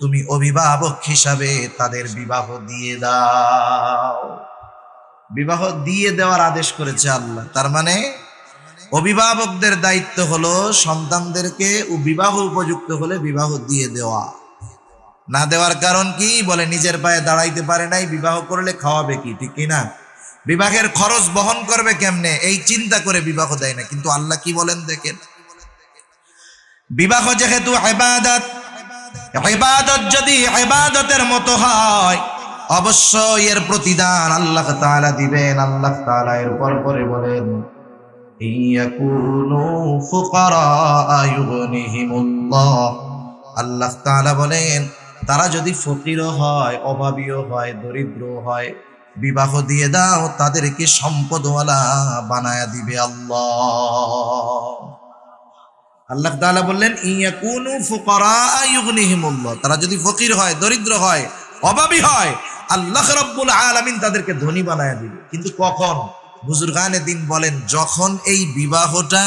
তুমি অভিভাবক হিসাবে তাদের বিবাহ দিয়ে দাও। বিবাহ দিয়ে দেওয়ার আদেশ করেছে আল্লাহ। তার মানে অভিভাবকদের দায়িত্ব হলো সন্তানদেরকে বিবাহ উপযুক্ত হলে বিবাহ দিয়ে দেওয়া। না দেওয়ার কারণ কি? বলে নিজের পায়ে দাঁড়াইতে পারে নাই, বিবাহ করলে খাওয়াবে কি, ঠিক কিনা? বিবাহের খরচ বহন করবে কেমনে, এই চিন্তা করে বিবাহ দেয় না। কিন্তু আল্লাহ কি বলেন দেখেন, বিবাহ যেহেতু ইবাদত, ইবাদত যদি ইবাদতের মতো হয় অবশ্যই এর প্রতিদান আল্লাহ তাআলা দিবেন। আল্লাহ তাআলা এরপর পরে বলেন, ইয়াকুনু ফুকারা ইউগনিহিমুল্লাহ, আল্লাহ তাআলা বলেন তারা যদি ফকিরও হয়, অভাবীও হয়, দরিদ্র হয়, বিবাহ দিয়ে দাও, তাদেরকে সম্পদওয়ালা বানায়া দিবে আল্লাহ। আল্লাহ তাআলা বললেন ইয়াকুনু ফুকারা ইউগনিহিমুল্লাহ, তারা যদি ফকির হয়, দরিদ্র হয়, অভাবী হয়, আল্লাহ রাব্বুল আলামিন তাদেরকে ধনী বানায়া দিবে। কিন্তু কখন? বুজুর্গানে দিন বলেন, যখন এই বিবাহটা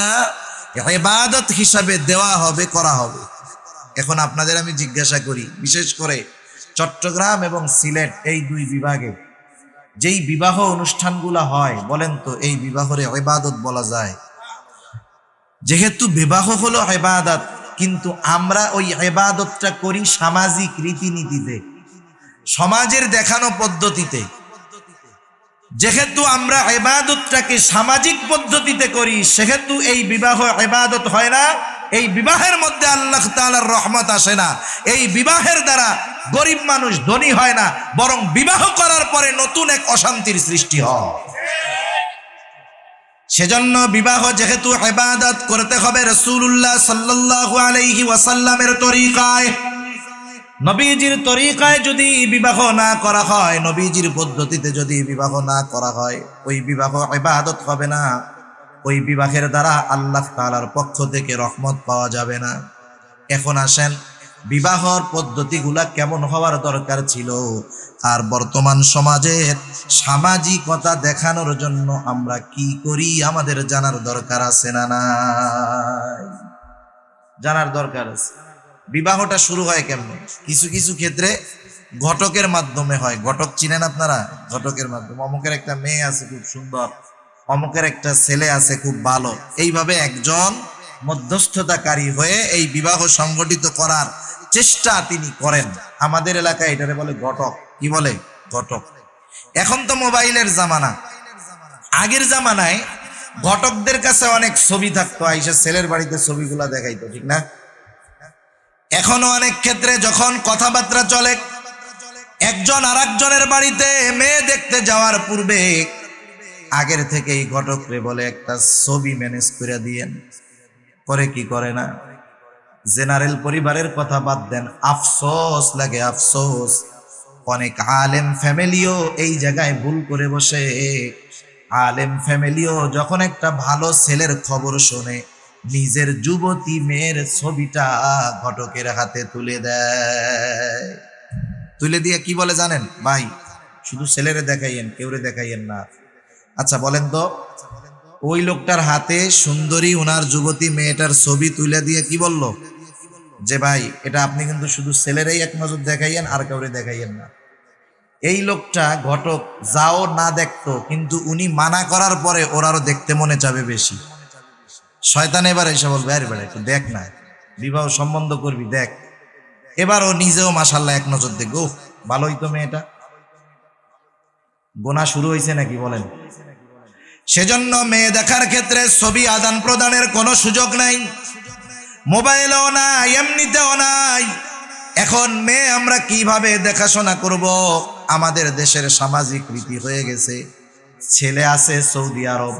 ইবাদত হিসাবে দেওয়া হবে, করা হবে। এখন আপনাদের আমি জিজ্ঞাসা করি, বিশেষ করে চট্টগ্রাম এবং সিলেট এই দুই বিভাগে যেই বিবাহ অনুষ্ঠানগুলো হয়, বলেন তো এই বিবাহরে ইবাদত বলা যায়? যেহেতু বিবাহ হলো ইবাদত, কিন্তু আমরা ওই ইবাদতটা করি সামাজিক রীতিনীতিতে, সমাজের দেখানো পদ্ধতিতে। যেহেতু আমরা ইবাদতটাকে সামাজিক পদ্ধতিতে করি, সেহেতু এই বিবাহ ইবাদত হয় না। এই বিবাহের মধ্যে আল্লাহ তাআলার রহমত আসে না। এই বিবাহের দ্বারা গরিব মানুষ ধনী হয় না, বরং বিবাহ করার পরে নতুন এক অশান্তির সৃষ্টি হয়। সেজন্য বিবাহ যেহেতু ইবাদত, করতে হবে রাসূলুল্লাহ সাল্লাল্লাহু আলাইহি ওয়াসাল্লামের তরিকায়। নবীজির তরিকায় যদি বিবাহ না করা হয়, নবীজির পদ্ধতিতে যদি বিবাহ না করা হয়, ওই বিবাহ ইবাদত হবে না। ওই বিবাহের দ্বারা আল্লাহ তাআলার পক্ষ থেকে রহমত পাওয়া যাবে না। এখন আসেন, বিবাহর পদ্ধতিগুলা কেমন হওয়ার দরকার ছিল, আর বর্তমান সমাজের সামাজিকতা দেখানোর জন্য আমরা কি করি আমাদের জানার দরকার আছে না নাই? জানার দরকার আছে। বিবাহটা শুরু হয় কেমনে? কিছু কিছু ক্ষেত্রে ঘটকের মাধ্যমে হয়। ঘটক চিনেন আপনারা? ঘটকের মাধ্যমে, অমুকের একটা মেয়ে আছে খুব সুন্দর, অমুকের একটা ছেলে আছে খুব ভালো, এইভাবে একজন মধ্যস্থতাকারী হয়ে এই বিবাহ সংগঠিত করার চেষ্টা তিনি করেন। আমাদের এলাকায় এটারে বলে ঘটক। কি বলে? ঘটক। এখন তো মোবাইলের জামানা। আগের জামানায় ঘটকদের কাছে অনেক ছবি থাকতো, আইসা ছেলের বাড়িতে ছবিগুলা দেখাইতো, ঠিক না? এখনো অনেক ক্ষেত্রে যখন কথাবার্তা চলে, একজন আর একজনের বাড়িতে মেয়ে দেখতে যাওয়ার পূর্বে আগের থেকেই ঘটকরে বলে একটা ছবি ম্যানেজ করে দিয়েন। করে কি করে না? জেনারেল পরিবারের কথা বাদ দেন, আফসোস লাগে, আফসোস অনেক আলেম ফ্যামিলিও এই জায়গায় ভুল করে বসে। আলেম ফ্যামিলিও যখন একটা ভালো ছেলের খবর শোনে, নিজের যুবতী মেয়ের ছবিটা ঘটকের হাতে তুলে দেয়। তুলে দিয়ে কি বলে জানেন ভাই? শুধু ছেলেরে দেখাইয়েন, কেউরে দেখাইয়েন না। আচ্ছা বলেন তো, ওই লোকটার হাতে সুন্দরী ওনার যুবতী মেয়েটার ছবি তুলে দিয়ে কি বলল? যে ভাই এটা আপনি কিন্তু শুধু ছেলেরাই এক নজর দেখাইয়েন, আর কাউরে দেখাইয়েন না। এই লোকটা ঘটক যাও না দেখতো, কিন্তু উনি মানা করার পরে ওর আরো দেখতে মনে যাবে বেশি। শয়তান এবার এসে বলবে, আরে বেড়া একটু দেখ না, বিবাহ সম্বন্ধ করবি দেখ। এবার ও নিজেও মাশাল্লাহ এক নজর দেখবো, ভালোই তো মেয়েটা। গোনা শুরু হয়েছে নাকি বলেন? সেজন্য মেয়ে দেখার ক্ষেত্রে ছবি আদান প্রদানের কোনো সুযোগ নাই, মোবাইলেও নাই, এমনিতেও নাই। এখন মেয়ে আমরা কিভাবে দেখাশোনা করব? আমাদের দেশের সামাজিক রীতি হয়ে গেছে, ছেলে আছে সৌদি আরব,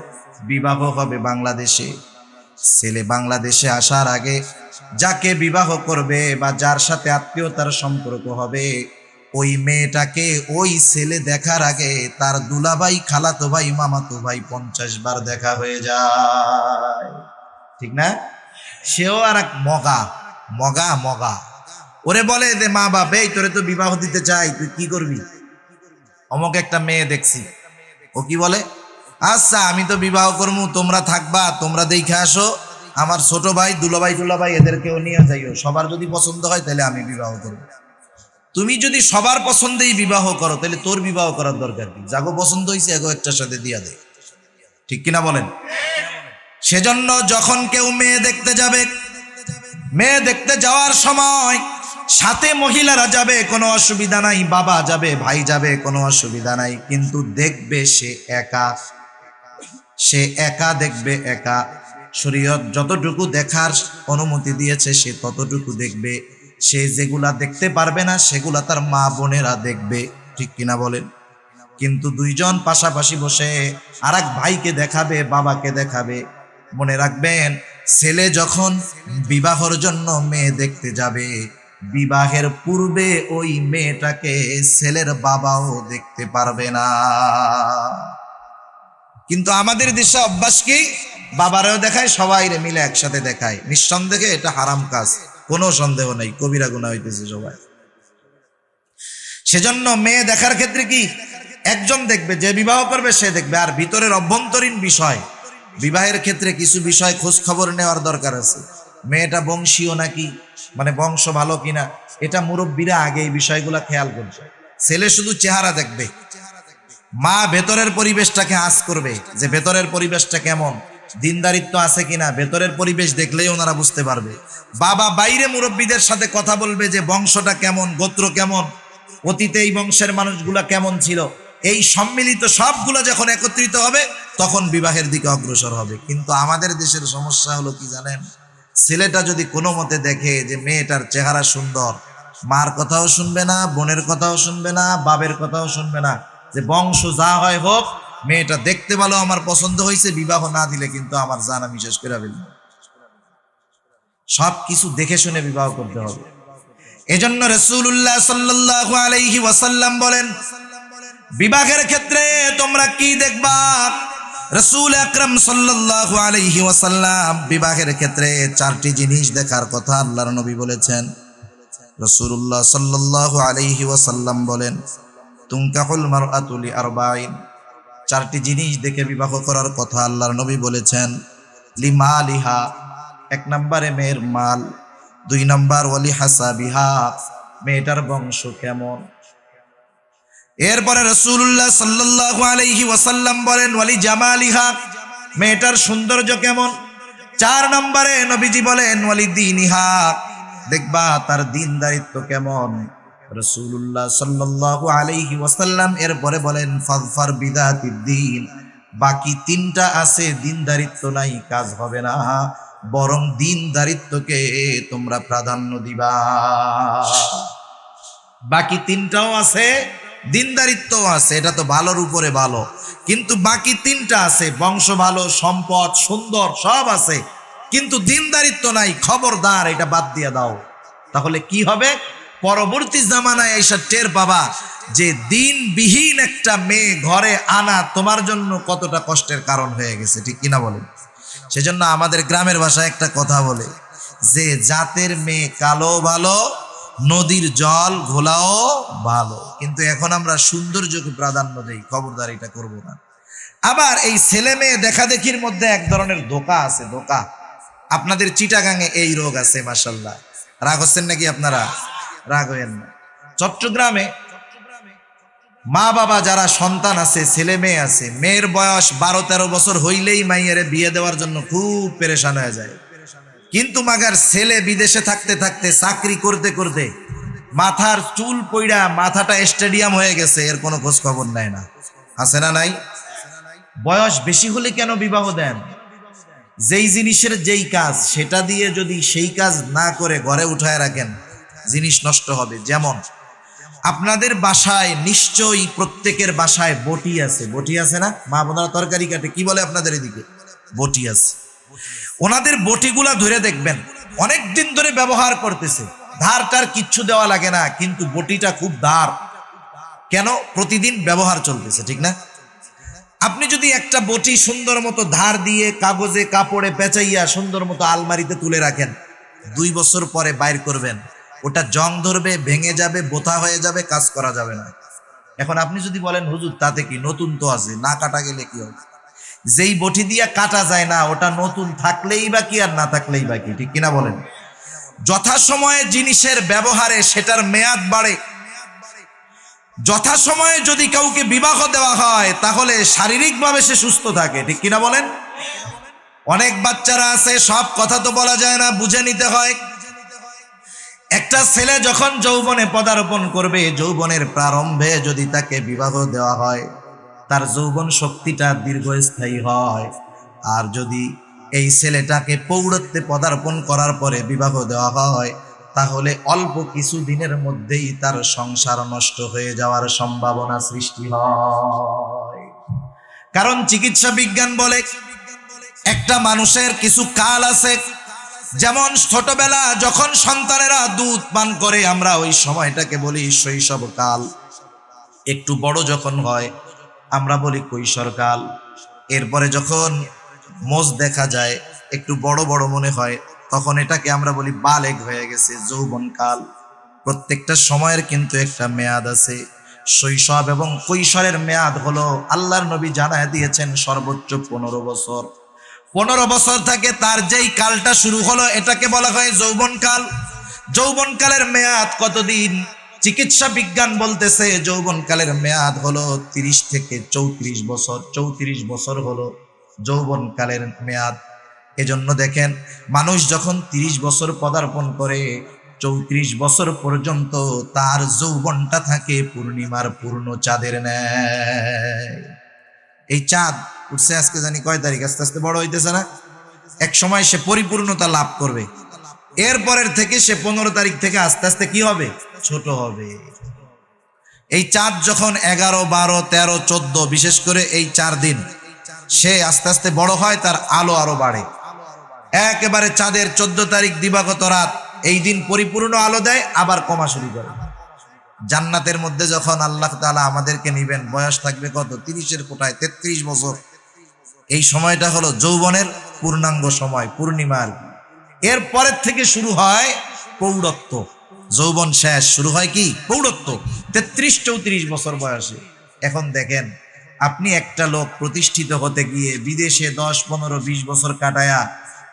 বিবাহ হবে বাংলাদেশে। ছেলে বাংলাদেশে আসার আগে যাকে বিবাহ করবে বা যার সাথে আত্মীয়তার সম্পর্ক হবে, ওই মেয়েটাকে ওই ছেলে দেখার আগে তার দুলাভাই, খালাতো ভাই, মামাতো ভাই 50 বার দেখা হয়ে যায়, ঠিক না? সেও আর এক মগা মগা মগা। ওরে বলে যে মা বাপ, এই তোরে তো বিবাহ দিতে চাই, তুই কি করবি? অমুক একটা মেয়ে দেখছি। ও কি বলে, আচ্ছা আমি তো বিবাহ করবো, তোমরা থাকবা, তোমরা দেখে আসো, আমার ছোট ভাই, দুলাভাই টুলাভাই এদেরকেও নিয়ে যাইও, সবার যদি পছন্দ হয় তাহলে আমি বিবাহ করবো। তুমি যদি সবার পছন্দেই বিবাহ করো তাহলে তোর বিবাহ করার দরকার কি? যাগো পছন্দ হয়েছে এগো একটার সাথে দিয়া দে, ঠিক কিনা বলেন? সেজন্য যখন কেউ মেয়ে দেখতে যাবে, মেয়ে দেখতে যাওয়ার সময় সাথে মহিলারা যাবে, কোনো অসুবিধা নাই, বাবা যাবে, ভাই যাবে, কোনো অসুবিধা নাই, কিন্তু দেখবে সে একা, সে একা দেখবে, একা। শরীয়ত যতটুকু দেখার অনুমতি দিয়েছে সে ততটুকু দেখবে। সে যেগুলা দেখতে পারবে না সেগুলা তার মা বোনেরা দেখবে, ঠিক কিনা বলেন? কিন্তু দুইজন পাশাপাশি বসে আর এক ভাইকে দেখাবে, বাবাকে দেখাবে। মনে রাখবেন, ছেলে যখন বিবাহের জন্য মেয়ে দেখতে যাবে, বিবাহের পূর্বে ওই মেয়েটাকে ছেলের বাবাও দেখতে পারবে না। কিন্তু আমাদের দেশে অভ্যাস কি, বাবারাও দেখায়, সবাই মিলে একসাথে দেখায়। নিঃসন্দেহে এটা হারাম কাজ, কোনো সন্দেহ নাই, কবিরা গুনাহ হইতেছে সবাই। সেজন্য মেয়ে দেখার ক্ষেত্রে কি, একজন দেখবে, যে বিবাহ করবে সে দেখবে। আর ভিতরের অভ্যন্তরীণ বিষয়, বিবাহের ক্ষেত্রে কিছু বিষয় খোঁজ খবর নেওয়ার দরকার আছে। মেয়েটা বংশীয় নাকি, মানে বংশ ভালো কিনা, এটা মুরব্বীরা আগে এই বিষয়গুলা খেয়াল করছে। ছেলে শুধু চেহারা দেখবে, মা ভেতরের পরিবেশটাকে আঁচ করবে, যে ভেতরের পরিবেশটা কেমন, দিনদারিত্ব আছে কিনা, ভেতরের পরিবেশ দেখলেই ওনারা বুঝতে পারবে। বাবা বাইরে মুরব্বীদের সাথে কথা বলবে যে বংশটা কেমন, গোত্র কেমন, অতীতে এই বংশের মানুষগুলা কেমন ছিল। এই সম্মিলিত সবগুলো যখন একত্রিত হবে তখন বিবাহের দিকে অগ্রসর হবে। কিন্তু আমাদের দেশের সমস্যা হলো কি জানেন, ছেলেটা যদি কোনো মতে দেখে যে মেয়েটার চেহারা সুন্দর, মার কথাও শুনবে না, বোনের কথাও শুনবে না, বাবের কথাও শুনবে না, যে বংশ যা হয় হোক, মেয়েটা দেখতে ভালো, আমার পছন্দ হয়েছে, বিবাহ না দিলে কিন্তু আমার জান আমি শেষ করে ফেলব। সব কিছু দেখে শুনে বিবাহ করতে হবে। এজন্য রাসূলুল্লাহ সাল্লাল্লাহু আলাইহি ওয়াসাল্লাম বলেন, বিবাহের ক্ষেত্রে তোমরা কি দেখবা? রাসূল আকরাম সাল্লাল্লাহু আলাইহি ওয়াসাল্লাম বিবাহের ক্ষেত্রে 4টি জিনিস দেখার কথা আল্লাহর নবী বলেছেন। রাসূলুল্লাহ সাল্লাল্লাহু আলাইহি ওয়াসাল্লাম বলেন, তুনকাহুল মারআতু লিআরবাইন, 4টি জিনিস দেখে বিবাহ করার কথা আল্লাহর নবী বলেছেন। লিমালিহা, 1 নম্বরে মেয়ের মাল, 2 নম্বর ওয়ালি হাসাবিহা, মেয়েটার বংশ কেমন। এরপরে রাসূলুল্লাহ সাল্লাল্লাহু আলাইহি ওয়াসাল্লাম বলেন ওয়ালি জামালিহা, মেয়েটার সৌন্দর্য কেমন। 4 নম্বরে নবীজি বলেন ওয়ালি দীনিহা, দেখবা তার দিনদারিত্ব কেমন। রাসূলুল্লাহ সাল্লাল্লাহু আলাইহি ওয়াসাল্লাম এরপরে বলেন ফাযফার বিযাতিদ দ্বীন, বাকি 3টা আছে, দিনদারিত্ব নাই, কাজ হবে না, বরং দিনদারিত্বকে তোমরা প্রাধান্য দিবা। বাকি 3টাও আছে, দিনদারিত্বও আছে, এটা তো ভালোর উপরে ভালো, কিন্তু বাকি 3টা আছে, বংশ ভালো, সম্পদ, সুন্দর, সব আছে, কিন্তু দিনদারিত্ব নাই, খবরদার এটা বাদ দিয়ে দাও। তাহলে কি হবে? পরবর্তী জামানায় এসে টের পাবা যে দিনবিহীন একটা মেয়ে ঘরে আনা তোমার জন্য কতটা কষ্টের কারণ হয়ে গেছে, ঠিক কিনা বলেন? সেজন্য আমাদের গ্রামের ভাষায় একটা কথা বলে যে জাতের মেয়ে কালো ভালো, নদীর জল ঘোলাও ভালো, কিন্তু এখন আমরা সৌন্দর্যকে প্রাধান্য দেই। খবরদার, এটা করব না। আবার এই ছেলে মেয়ে দেখাদেখির মধ্যে এক ধরনের ধোঁকা আছে, ধোঁকা। আপনাদের চিটাগাঙে এই রোগ আছে, মাশাআল্লাহ। রাগ হচ্ছেন নাকি আপনারা? রাগ হইেন না। চট্টগ্রামে মা বাবা যারা সন্তান আছে, ছেলে মেয়ে আছে, মেয়ের বয়স 12-13 বছর হইলেই মাইয়ের বিয়ে দেওয়ার জন্য খুব পেরেশান হয়ে যায়। কিন্তু মাগার ছেলে বিদেশে থাকতে থাকতে, চাকরি করতে করতে মাথার চুল পইড়া মাথাটা স্টেডিয়াম হয়ে গেছে, এর কোনো খোঁজ খবর নেয় না। আছে না নাই? বয়স বেশি হলে কেন বিবাহ দেন? যেই জিনিসের যেই কাজ, সেটা দিয়ে যদি সেই কাজ না করে ঘরে উঠায় রাখেন, জিনিস নষ্ট হবে। যেমন আপনাদের বাসায় নিশ্চয়ই প্রত্যেকের বাসায় বটি আছে। বটি আছে না? মা বোনেরা তরকারি কাটে, কি বলে আপনাদের এদিকে? বটি আছে। ওনাদের বটিগুলা ধরে দেখবেন, অনেক দিন ধরে ব্যবহার করতেছে, ধার টার কিচ্ছু দেওয়া লাগে না, কিন্তু বটিটা খুব ধার। কেন? প্রতিদিন ব্যবহার চলতেছে, ঠিক না? আপনি যদি একটা বটি সুন্দর মতো ধার দিয়ে কাগজে কাপড়ে পেঁচাইয়া সুন্দর মতো আলমারিতে তুলে রাখেন, 2 বছর পরে বাইর করবেন, ওটা জং ধরবে, ভেঙে যাবে, বোথা হয়ে যাবে, কাজ করা যাবে না। এখন আপনি যদি বলেন হুজুর তাতে কি, নতুন তো আছে, না কাটা গেলে কি হবে? যেই বটি দিয়া কাটা যায় না, ওটা নতুন থাকলেই বা কি আর না থাকলেই বা কি, ঠিক কিনা বলেন? যথাসময়ে জিনিসের ব্যবহারে সেটার মেয়াদ বাড়ে। যথাসময়ে যদি কাউকে বিবাহ দেওয়া হয়, তাহলে শারীরিকভাবে সে সুস্থ থাকে, ঠিক কিনা বলেন? অনেক বাচ্চারা আছে, সব কথা তো বলা যায় না, বুঝে নিতে হয়। একটা ছেলে যখন যৌবনে পদার্পণ করবে, যৌবনের প্রারম্ভে যদি তাকে বিবাহ দেওয়া হয়, তার যৌবন শক্তিটা দীর্ঘস্থায়ী হয়। আর যদি এই ছেলেটাকে প্রৌঢ়ত্বে পদার্পণ করার পরে বিবাহ দেওয়া হয়, তাহলে অল্প কিছু দিনের মধ্যেই তার সংসার নষ্ট হয়ে যাওয়ার সম্ভাবনা সৃষ্টি হয়। কারণ চিকিৎসা বিজ্ঞান বলে একটা মানুষের কিছু কাল আছে। যেমন ছোটবেলা যখন সন্তানেরা দুধ পান করে, আমরা ওই সময়টাকে বলি শৈশবকাল। একটু বড় যখন হয়, আমরা বলি কৈশোরকাল। এরপরে যখন মোজ দেখা যায়, একটু বড় বড় মনে হয়, তখন এটাকে আমরা বলি বালেগ হয়ে গেছে, যৌবনকাল। প্রত্যেকটা সময়ের কিন্তু একটা মেয়াদ আছে। শৈশব এবং কৈশোরের মেয়াদ হলো, আল্লাহর নবী জানায় দিয়েছেন, সর্বোচ্চ 15 বছর। 15 বছর থেকে তার যেই কালটা শুরু হলো, এটাকে বলা হয় যৌবনকাল। যৌবনকালের মেয়াদ কতদিন? চিকিৎসা বিজ্ঞান বলতেছে যৌবনকালের মেয়াদ হলো 30 থেকে 34 বছর। 34 বছর হলো যৌবনকালের মেয়াদ। এজন্য দেখেন, মানুষ যখন 30 বছর পদার্পণ করে, 34 বছর পর্যন্ত তার যৌবনটা থাকে পূর্ণিমার পূর্ণ চাঁদের ন্যায়। এই চাঁদ উঠছে আজকে জানি কয় তারিখ, আস্তে আস্তে বড় হইতেছে না? এক সময় সে পরিপূর্ণতা লাভ করবে। এরপরের থেকে সে 15 তারিখ থেকে আস্তে আস্তে কি হবে? ছোট হবে। এই চাঁদ যখন 11, 12, 13, 14, বিশেষ করে এই 4 দিন সে আস্তে আস্তে বড় হয়, তার আলো আরো বাড়ে। একেবারে চাঁদের 14 তারিখ দিবাগত রাত, এই দিন পরিপূর্ণ আলো দেয়, আবার কমা শুরু করে। জান্নাতের মধ্যে যখন আল্লাহ তাআলা আমাদেরকে নিবেন, বয়স থাকবে কত? 30-এর কোঠায় 33 বছর। এই সময়টা হলো যৌবনের পূর্ণাঙ্গ সময়, পূর্ণিমার। এরপরের থেকে শুরু হয় প্রৌঢ়ত্ব। যৌবন শেষ, শুরু হয় কি? প্রৌঢ়ত্ব। 33-34 বছর বয়সে। এখন দেখেন, আপনি একটা লোক প্রতিষ্ঠিত হতে গিয়ে বিদেশে 10, 15, 20 বছর কাটায়া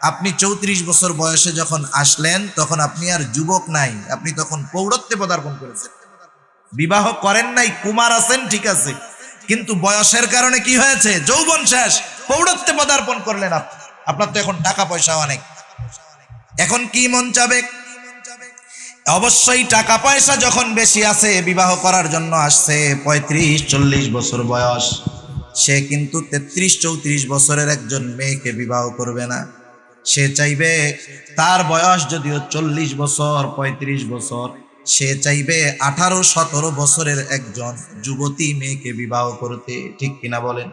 আপনি 34 বছর বয়সে যখন আসলেন, তখন আপনি আর যুবক নাই, আপনি তখন প্রৌঢ়ত্বে পদার্পণ করেছেন। বিবাহ করেন নাই, কুমার আছেন, ঠিক আছে, কিন্তু বয়সের কারণে কি হয়েছে? যৌবন শেষ, প্রৌঢ়ত্বে পদার্পণ করলেন। আপনার তো এখন টাকা পয়সা অনেক, এখন কি মন চাবে? অবশ্যই টাকা পয়সা যখন বেশি আছে, বিবাহ করার জন্য আসছে 35-40 বছর বয়স, সে কিন্তু 33-34 বছরের একজন মেয়েকে বিবাহ করবে না। সে চাইবে তার বয়স যদিও 40 বছর, 35 বছর, সে চাইবে 18-17 বছরের একজন যুবতী মেয়েকে বিবাহ করতে, ঠিক কিনা বলেন?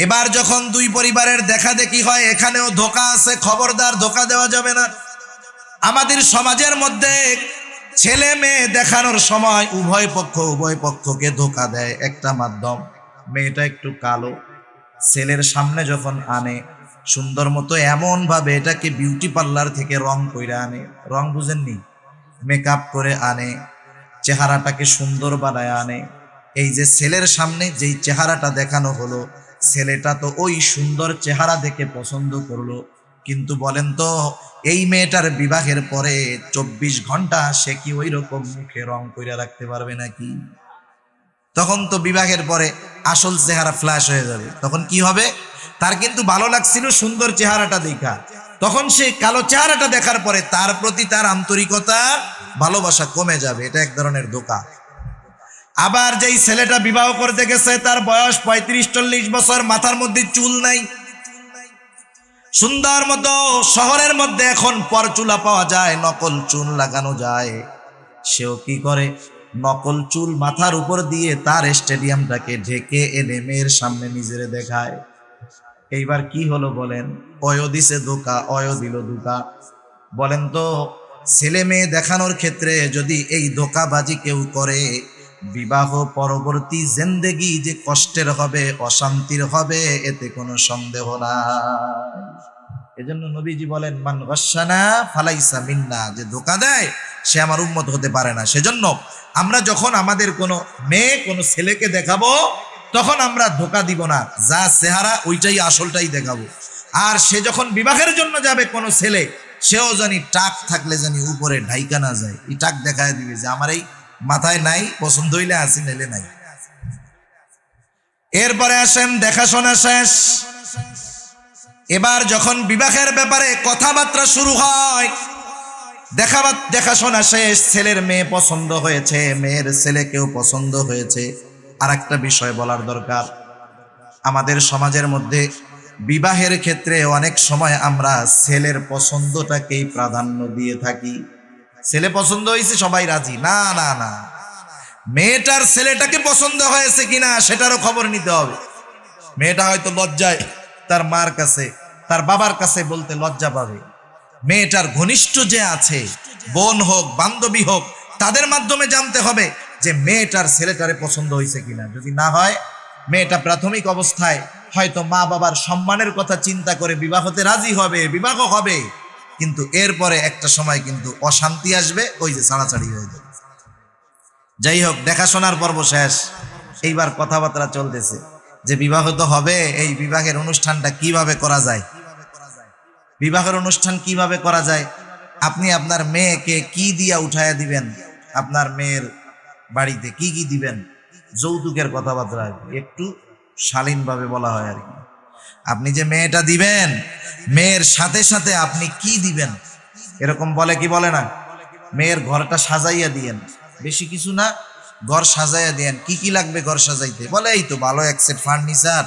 এবার যখন দুই পরিবারের দেখা দেখি হয়, এখানেও ধোঁকা আছে, খবরদার, ধোঁকা দেওয়া যাবে না। আমাদের সমাজের মধ্যে ছেলে মেয়ে দেখানোর সময় উভয় পক্ষকে ধোঁকা দেয় একটা মাধ্যম। মেয়েটা একটু কালো, ছেলের সামনে যখন আনে সুন্দর মতো, এমন ভাবে এটাকে বিউটি পার্লার থেকে রং কইরা আনে। রং বুঝেননি? মেকআপ করে আনে, চেহারাটাকে সুন্দর বানায় আনে। এই যে ছেলের সামনে যেই চেহারাটা দেখানো হলো, ছেলেটা তো ওই সুন্দর চেহারা দেখে পছন্দ করলো, কিন্তু বলেন তো এই মেয়েটার বিবাহের পরে 24 ঘন্টা সে কি ওই রকম মুখে রং করে রাখতে পারবে নাকি? তখন তো বিবাহের পরে আসল চেহারা ফ্ল্যাশ হয়ে যাবে। তখন কি হবে? তার কিন্তু ভালো লাগছিল সুন্দর চেহারাটা দেখা, তখন সে কালো চেহারাটা দেখার পরে তার প্রতি তার আন্তরিকতা, ভালোবাসা কমে যাবে। এটা এক ধরনের ধোঁকা। আবার যেই ছেলেটা বিবাহ করতে গেছে, তার বয়স 35-40 বছর, মাথার মধ্যে চুল নাই, সুন্দর মতো শহরের মধ্যে এখন পরচুলা পাওয়া যায়, নকল চুল লাগানো যায়। সেও কি করে? নকল চুল মাথার উপর দিয়ে তার স্টেডিয়ামটাকে ঢেকে এনে মেয়ের সামনে নিজেরে দেখায়। এইবার কি হলো বলেন? অয় দিছে ধোকা, অয় দিল ধোকা। বলেন তো ছেলে মেয়ে দেখানোর ক্ষেত্রে যদি এই ধোকাবাজি কেউ করে, বিবাহ পরবর্তী জিন্দেগি যে কষ্টের হবে, অশান্তির হবে, এতে কোনো সন্দেহ নাই। এজন্য নবীজি বলেন, মান গাশশানা ফালাইসা মিন্না, যে ধোকা দেয় সে আমার উম্মত হতে পারে না। সেজন্য আমরা যখন আমাদের কোনো মেয়ে কোনো ছেলেকে দেখাবো, তখন আমরা ধোকা দিব না, যা চেহারা ওইটাই আসলটাই দেখাবো। আর সে যখন বিবাহের জন্য যাবে কোনো ছেলে, সেও জানি টাক থাকলে জানি উপরে ঢাইকা না যায়, এই টাক দেখায় দিবে যে আমার এই মাথায় নাই, পছন্দ হইলে আসি, নাইলে নাই। এরপরে আসেন দেখাশোনা শেষ। এবার যখন বিবাহের ব্যাপারে কথাবার্তা শুরু হয়, দেখাশোনা শেষ, ছেলের মেয়ে পছন্দ হয়েছে, মেয়ের ছেলেকেও পছন্দ হয়েছে। আর একটা বিষয় বলার দরকার, আমাদের সমাজের মধ্যে বিবাহের ক্ষেত্রে অনেক সময় আমরা ছেলের পছন্দটাকেই প্রাধান্য দিয়ে থাকি। ছেলে পছন্দ হয়েছে সবাই রাজি, না না না, মেয়েটার ছেলেটাকে পছন্দ হয়েছে কিনা সেটারও খবর নিতে হবে। মেয়েটা হয়তো লজ্জায় তার মার কাছে, তার বাবার কাছে বলতে লজ্জা পাবে। মেয়েটার ঘনিষ্ঠ যে আছে, বোন হোক বান্ধবী হোক, তাদের মাধ্যমে জানতে হবে যে মেয়েটার ছেলেটারে পছন্দ হয়েছে কিনা। যদি না হয়, মেয়েটা প্রাথমিক অবস্থায় হয়তো মা বাবার সম্মানের কথা চিন্তা করে বিবাহতে রাজি হবে, বিবাহ হবে, কিন্তু এরপরে একটা সময় কিন্তু অশান্তি আসবে, ওই যে ছাড়াছাড়ি হয়ে যাবে। যাই হোক, দেখাশোনার পর্ব শেষ, এইবার কথাবার্তা চলতেছে যে বিবাহ তো হবে, এই বিবাহের অনুষ্ঠানটা কিভাবে করা যায়। বিবাহের অনুষ্ঠান কিভাবে করা যায়? আপনি আপনার মেয়েকে কি দিয়া উঠাইয়া দিবেন, আপনার মেয়ের বাড়িতে কি কি দিবেন, যৌতুকের কথাবার্তা একটু শালীনভাবে বলা হয় আর কি। আপনি যে মেয়েটা দিবেন, মেয়ের সাথে সাথে আপনি কি দিবেন, এরকম বলে কি বলে না? মেয়ের ঘরটা সাজাইয়া দিয়েন, বেশি কিছু না, ঘর সাজাইয়া দিয়েন। কি কি লাগবে ঘর সাজাইতে? বলে এই তো ভালো এক সেট ফার্নিচার,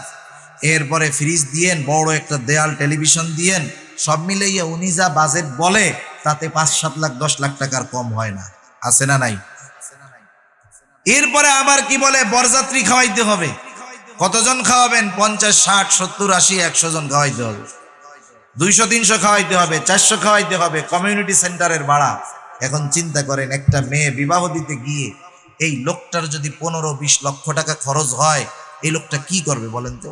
এরপরে ফ্রিজ দিয়েন, বড় একটা দেয়াল টেলিভিশন দিয়েন, সব মিলাইয়া উনি যা বাজেট বলে তাতে 5-7 লাখ 10 লাখ টাকার কম হয় না, আছে না নাই? এরপরে আবার কি বলে, বরযাত্রী খাওয়াইতে হবে। কতজন খাওয়াবেন? 50, 60, 70, 80, 100 জন খাওয়াইতে হবে, 200-300 খাওয়াইতে হবে, 400 খাওয়াইতে হবে, কমিউনিটি সেন্টারের ভাড়া। এখন চিন্তা করেন, একটা মেয়ে বিবাহ দিতে গিয়ে এই লোকটার যদি 15-20 লক্ষ টাকা খরচ হয়, এই লোকটা কি করবে বলেন তো?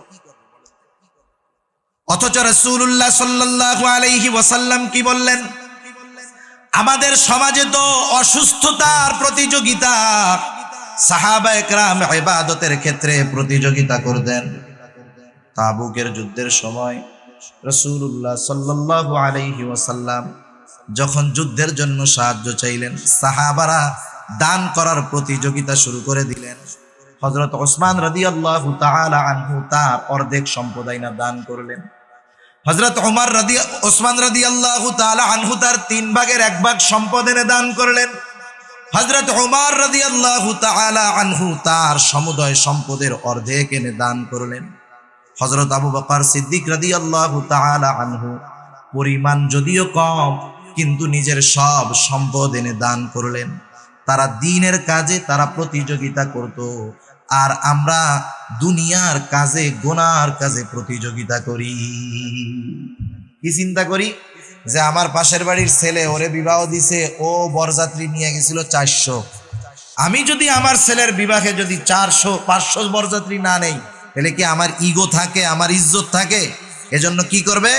অথচ রাসূলুল্লাহ সাল্লাল্লাহু আলাইহি ওয়াসাল্লাম কি বললেন? আমাদের সমাজে তো অসুস্থতার প্রতিযোগিতা, সাহাবায়ে কেরাম ইবাদতের ক্ষেত্রে প্রতিযোগিতা করতেন। তাবুকের যুদ্ধের সময় রাসূলুল্লাহ সাল্লাল্লাহু আলাইহি ওয়াসাল্লাম যখন যুদ্ধের জন্য সাহায্য চাইলেন, সাহাবারা দান করার প্রতিযোগিতা শুরু করে দিলেন। হযরত ওসমান রাদিয়াল্লাহু তাআলা আনহু তার অর্ধেক সম্পদ আইনা দান করলেন। হযরত ওসমান রাদিয়াল্লাহু তাআলা আনহু তার 3 ভাগের 1 ভাগ সম্পদ এনে দান করলেন। হযরত উমর রাদিয়াল্লাহু তাআলা আনহু তার সমুদয় সম্পদের অর্ধেক এনে দান করলেন। হযরত আবু বকর সিদ্দিক রাদিয়াল্লাহু তাআলা আনহু পরিমাণ যদিও কম, কিন্তু নিজের সব সম্পদ এনে দান করলেন। তারা দ্বীনের কাজে তারা প্রতিযোগিতা করত, আর আমরা দুনিয়ার কাজে, গুনার কাজে প্রতিযোগিতা করি। কি চিন্তা করি যে আমার পাশের বাড়ির ছেলে, ওরে বিবাহ দিছে, ও বরযাত্রী নিয়ে গেছিল 400, আমি যদি আমার ছেলের বিবাহে যদি 400-500 বরযাত্রী না নেই, তাহলে কি আমার ইগো থাকে, আমার ইজ্জত থাকে? এজন্য কি করবে,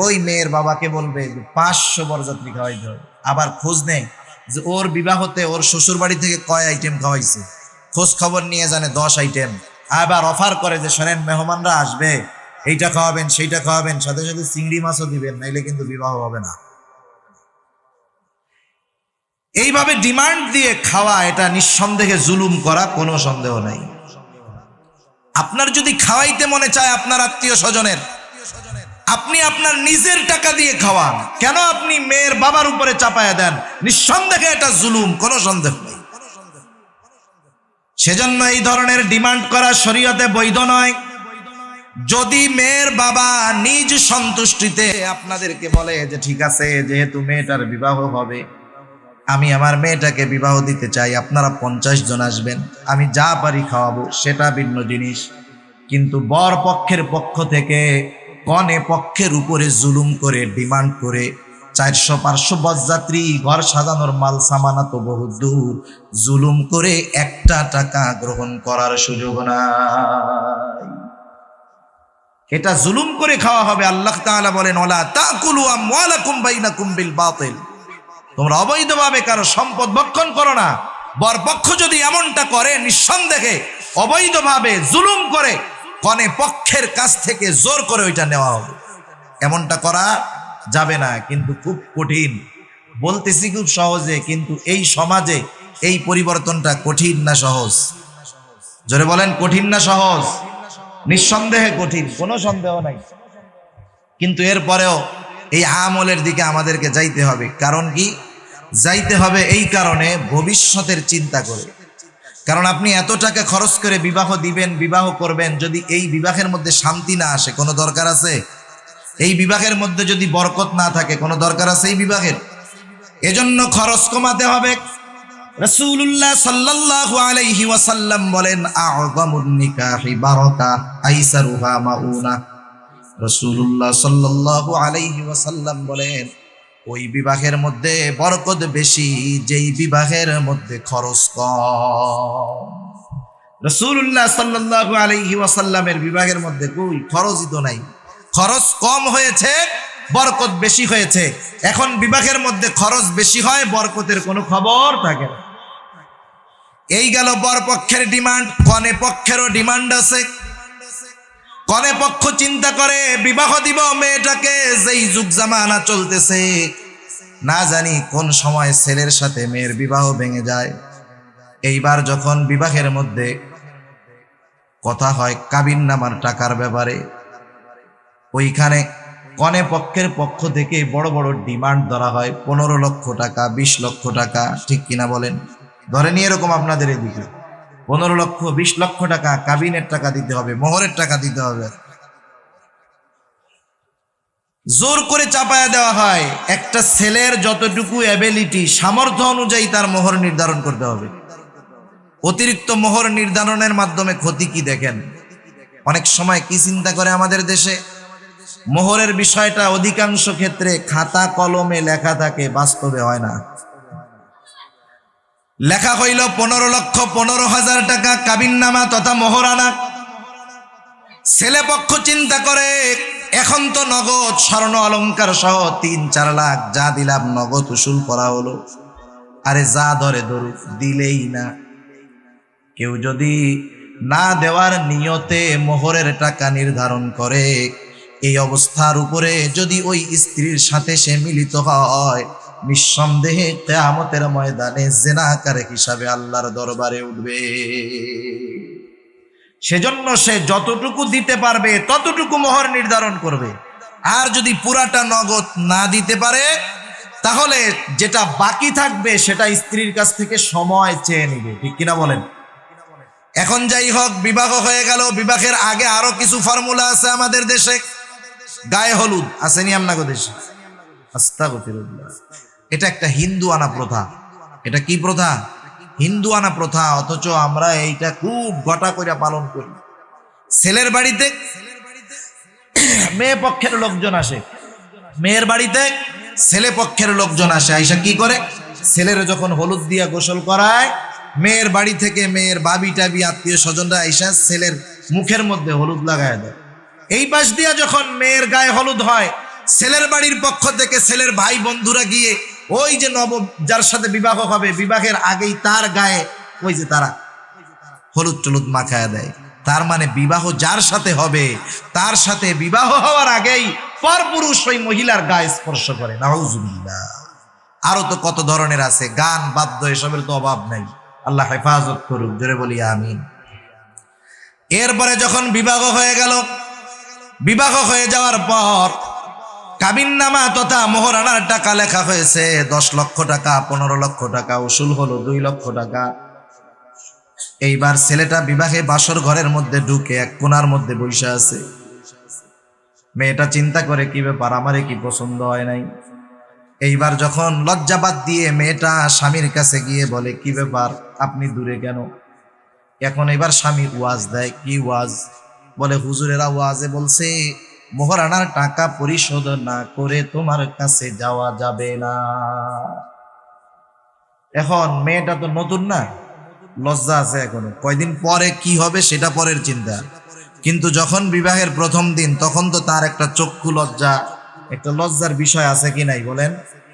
ওই মেয়ের বাবাকে বলবে যে 500 বরযাত্রী খাওয়াইতে হবে। আবার খোঁজ নেই যে ওর বিবাহতে ওর শ্বশুর বাড়ি থেকে কয় আইটেম খাওয়াইছে, খোঁজ খবর নিয়ে জানে 10 আইটেম, আবার অফার করে যে শোনেন মেহমানরা আসবে, এইটা খাওয়াবেন সেইটা খাওয়াবেন, সাথে সাথে চিংড়ি মাছও দিবেন, নাইলে কিন্তু বিবাহ হবে না। এইভাবে ডিমান্ড দিয়ে খাওয়া, এটা নিঃসন্দেহে জুলুম করা, কোনো সন্দেহ নাই। আপনার যদি খাওয়াইতে মনে চায় আপনার আত্মীয় স্বজনের, আপনি আপনার নিজের টাকা দিয়ে খাওয়ান, কেন আপনি মেয়ের বাবার উপরে চাপায়া দেন? নিঃসন্দেহে এটা জুলুম, কোনো সন্দেহ নেই। সেজন্য এই ধরনের ডিমান্ড করা শরীয়তে বৈধ নয়। যদি মেয়ের বাবা নিজ সন্তুষ্টিতে আপনাদেরকে বলে যে ঠিক আছে, যেহেতু মেয়েটার বিবাহ হবে, আমি আমার মেয়েটাকে বিবাহ দিতে চাই, আপনারা 50 জন আসবেন, আমি যা পারি খাওয়াবো, সেটা ভিন্ন জিনিস। কিন্তু বর পক্ষের পক্ষ থেকে কনে পক্ষের উপরে জুলুম করে ডিমান্ড করে 400-500 বরযাত্রী, ঘর সাজানোর মাল সামানা তো বহু দূর, জুলুম করে একটা টাকা গ্রহণ করার সুযোগ নাই। এটা জুলুম করে খাওয়া হবে। আল্লাহ তাআলা বলেন, ওয়ালা তাকুলু আমওয়ালাকুম বাইনাকুম বিল বাতিল, তোমরা অবৈধভাবে কারো সম্পদ ভক্ষণ করো না। বরপক্ষ যদি এমনটা করে, নিঃসন্দেহে অবৈধভাবে জুলুম করে কনে পক্ষের কাছ থেকে জোর করে ওইটা নেওয়া হবে। এমনটা করা যাবে না, কিন্তু খুব কঠিন। বলতেছি খুব সহজে, কিন্তু এই সমাজে এই পরিবর্তনটা কঠিন না সহজ? জোরে বলেন, কঠিন না সহজ? নিঃসন্দেহে কঠিন, কোনো সন্দেহ নাই। কিন্তু এরপরেও এই আমলের দিকে আমাদেরকে যাইতে হবে। কারণ কি যাইতে হবে? এই কারণে ভবিষ্যতের চিন্তা করে। কারণ আপনি এত টাকা খরচ করে বিবাহ দিবেন, বিবাহ করবেন, যদি এই বিবাহের মধ্যে শান্তি না আসে, কোনো দরকার আছে? এই বিবাহের মধ্যে যদি বরকত না থাকে, কোনো দরকার আছে এই বিবাহের? এজন্য খরচ কমাতে হবে। রাসূলুল্লাহ সাল্লাল্লাহু আলাইহি ওয়াসাল্লাম বলেন, আ'যামুন নিকাহি বারাকা আইসারুহা মাউনা। রাসূলুল্লাহ সাল্লাল্লাহু আলাইহি ওয়াসাল্লাম বলেন, ওই বিবাহের মধ্যে বরকত বেশি যেই বিবাহের মধ্যে খরচ কম। রাসূলুল্লাহ সাল্লাল্লাহু আলাইহি ওয়াসাল্লামের বিবাহের মধ্যে কই খরচই তো নাই, খরচ কম হয়েছে, বরকত বেশি হয়েছে। এখন বিবাহের মধ্যে খরচ বেশি হয়, বরকতের কোনো খবর থাকে না। এই গেল বরপক্ষের ডিমান্ড। কনে পক্ষেরও ডিমান্ড আছে। কনে পক্ষ চিন্তা করে বিবাহ দিব মেয়েটাকে, যেই যুগ জামানা চলতেছে, না জানি কোন সময় ছেলের সাথে মেয়ের বিবাহ ভেঙে যায়। এইবার যখন বিবাহের মধ্যে কথা হয় কাবিন নামার টাকার ব্যাপারে, ওইখানে কনে পক্ষের পক্ষ থেকে বড় বড় ডিমান্ড ধরা হয়, 15 লক্ষ টাকা, 20 লক্ষ টাকা, ঠিক কিনা বলেন? ধরে নিয়ে এরকম আপনাদের এদিকে 15 লক্ষ 20 লক্ষ টাকা কাবিনের টাকা দিতে হবে, মোহরের টাকা দিতে হবে, জোর করে চাপায়া দেওয়া হয়। একটা ছেলের যতটুকু অ্যাবিলিটি, সামর্থ্য অনুযায়ী তার মোহর নির্ধারণ করতে হবে। অতিরিক্ত মোহর নির্ধারণের মাধ্যমে ক্ষতি কি দেখেন? অনেক সময় কি চিন্তা করে আমাদের দেশে, মোহরের বিষয়টা অধিকাংশ ক্ষেত্রে খাতা কলমে লেখা থাকে, বাস্তবে হয় না। লেখা হইল 15,15,000 টাকা কাবিননামা তথা মোহরানা। ছেলে পক্ষ চিন্তা করে এখন তো নগদ স্বর্ণ অলংকার সহ 3-4 লাখ যা দিলাম নগদ উসুল করা হলো। আরে যা ধরে ধরুক, দিলেই না। কেউ যদি না দেওয়ার নিয়তে মোহরের টাকা নির্ধারণ করে, এই অবস্থার উপরে যদি ওই স্ত্রীর সাথে সে মিলিত হয়, নিঃসন্দেহে কিয়ামতের ময়দানে জিনাকার হিসাবে আল্লাহর দরবারে উঠবে। সেজন্য সে যতটুকু দিতে পারবে ততটুকু মোহর নির্ধারণ করবে। আর যদি পুরাটা নগদ না দিতে পারে, তাহলে যেটা বাকি থাকবে সেটা স্ত্রীর কাছ থেকে সময় চেয়ে নিবে, ঠিক কিনা বলেন? এখন যাই হোক, বিবাহ হয়ে গেল। বিবাহের আগে আরো কিছু ফর্মুলা আছে আমাদের দেশে। গায়ে হলুদ আসেনি আপনাদের দেশে? আস্তাগফিরুল্লাহ। এটা একটা হিন্দু আনা প্রথা। এটা কি প্রথা? হিন্দু আনা প্রথা। অথচ আমরা এইটা খুব ঘটা করে পালন করি। ছেলের বাড়িতে মেয়ে পক্ষের লোকজন আসে, মেয়ের বাড়িতে ছেলে পক্ষের লোকজন আসে। আইসা কি করে? ছেলের যখন হলুদ দিয়া গোসল করায়, মেয়ের বাড়ি থেকে মেয়ের বাবি টাবি আত্মীয় স্বজনরা আইসা ছেলের মুখের মধ্যে হলুদ লাগায় দেয়। এই পাশ দিয়া যখন মেয়ের গায়ে হলুদ হয়, ছেলের বাড়ির পক্ষ থেকে ছেলের ভাই বন্ধুরা গিয়ে ওই যে যার সাথে বিবাহ হবে, বিবাহের আগেই তার গায়ে ওই যে তারা হলুদ টলুদ মাখায়া দেয়। তার মানে বিবাহ যার সাথে হবে তার সাথে বিবাহ হওয়ার আগেই পরপুরুষ ওই মহিলার গায়ে স্পর্শ করে। নাউজুবিল্লাহ। আরো তো কত ধরনের আছে, গান বাদ্য এসবের তো অভাব নাই। আল্লাহ হেফাজত করুক, জোরে বলি আমিন। এরপরে যখন বিবাহ হয়ে গেল, বিবাহ হয়ে যাওয়ার পর কাবিননামা তথা মোহরানার টাকা লেখা হয়েছে 10 লক্ষ টাকা, 15 লক্ষ টাকা, উসুল হলো 2 লক্ষ টাকা। এইবার ছেলেটা বিবাহে বাসর ঘরের মধ্যে ঢুকে এক কোণার মধ্যে বসে আছে। মেয়েটা চিন্তা করে কি ব্যাপার, আমারে কি পছন্দ হয় নাই। এইবার যখন লজ্জাবাদ দিয়ে মেয়েটা স্বামীর কাছে গিয়ে বলে কি ব্যাপার আপনি দূরে কেন। এখন এবার স্বামী ওয়াজ দেয়। কি ওয়াজ? বলে হুজুরেরা ওয়াজে বলছে মোহরানার টাকা পরিশোধ না করে তোমার কাছে যাওয়া যাবে না। এখন মেয়েটা তো নতুন না, লজ্জা আছে এখনো, কয়দিন পরে কি হবে সেটা পরের চিন্তা। কিন্তু যখন বিবাহের প্রথম দিন তখন তো তার একটা চক্ষু লজ্জা, একটা লজ্জার বিষয় আছে কি নাই বলেন?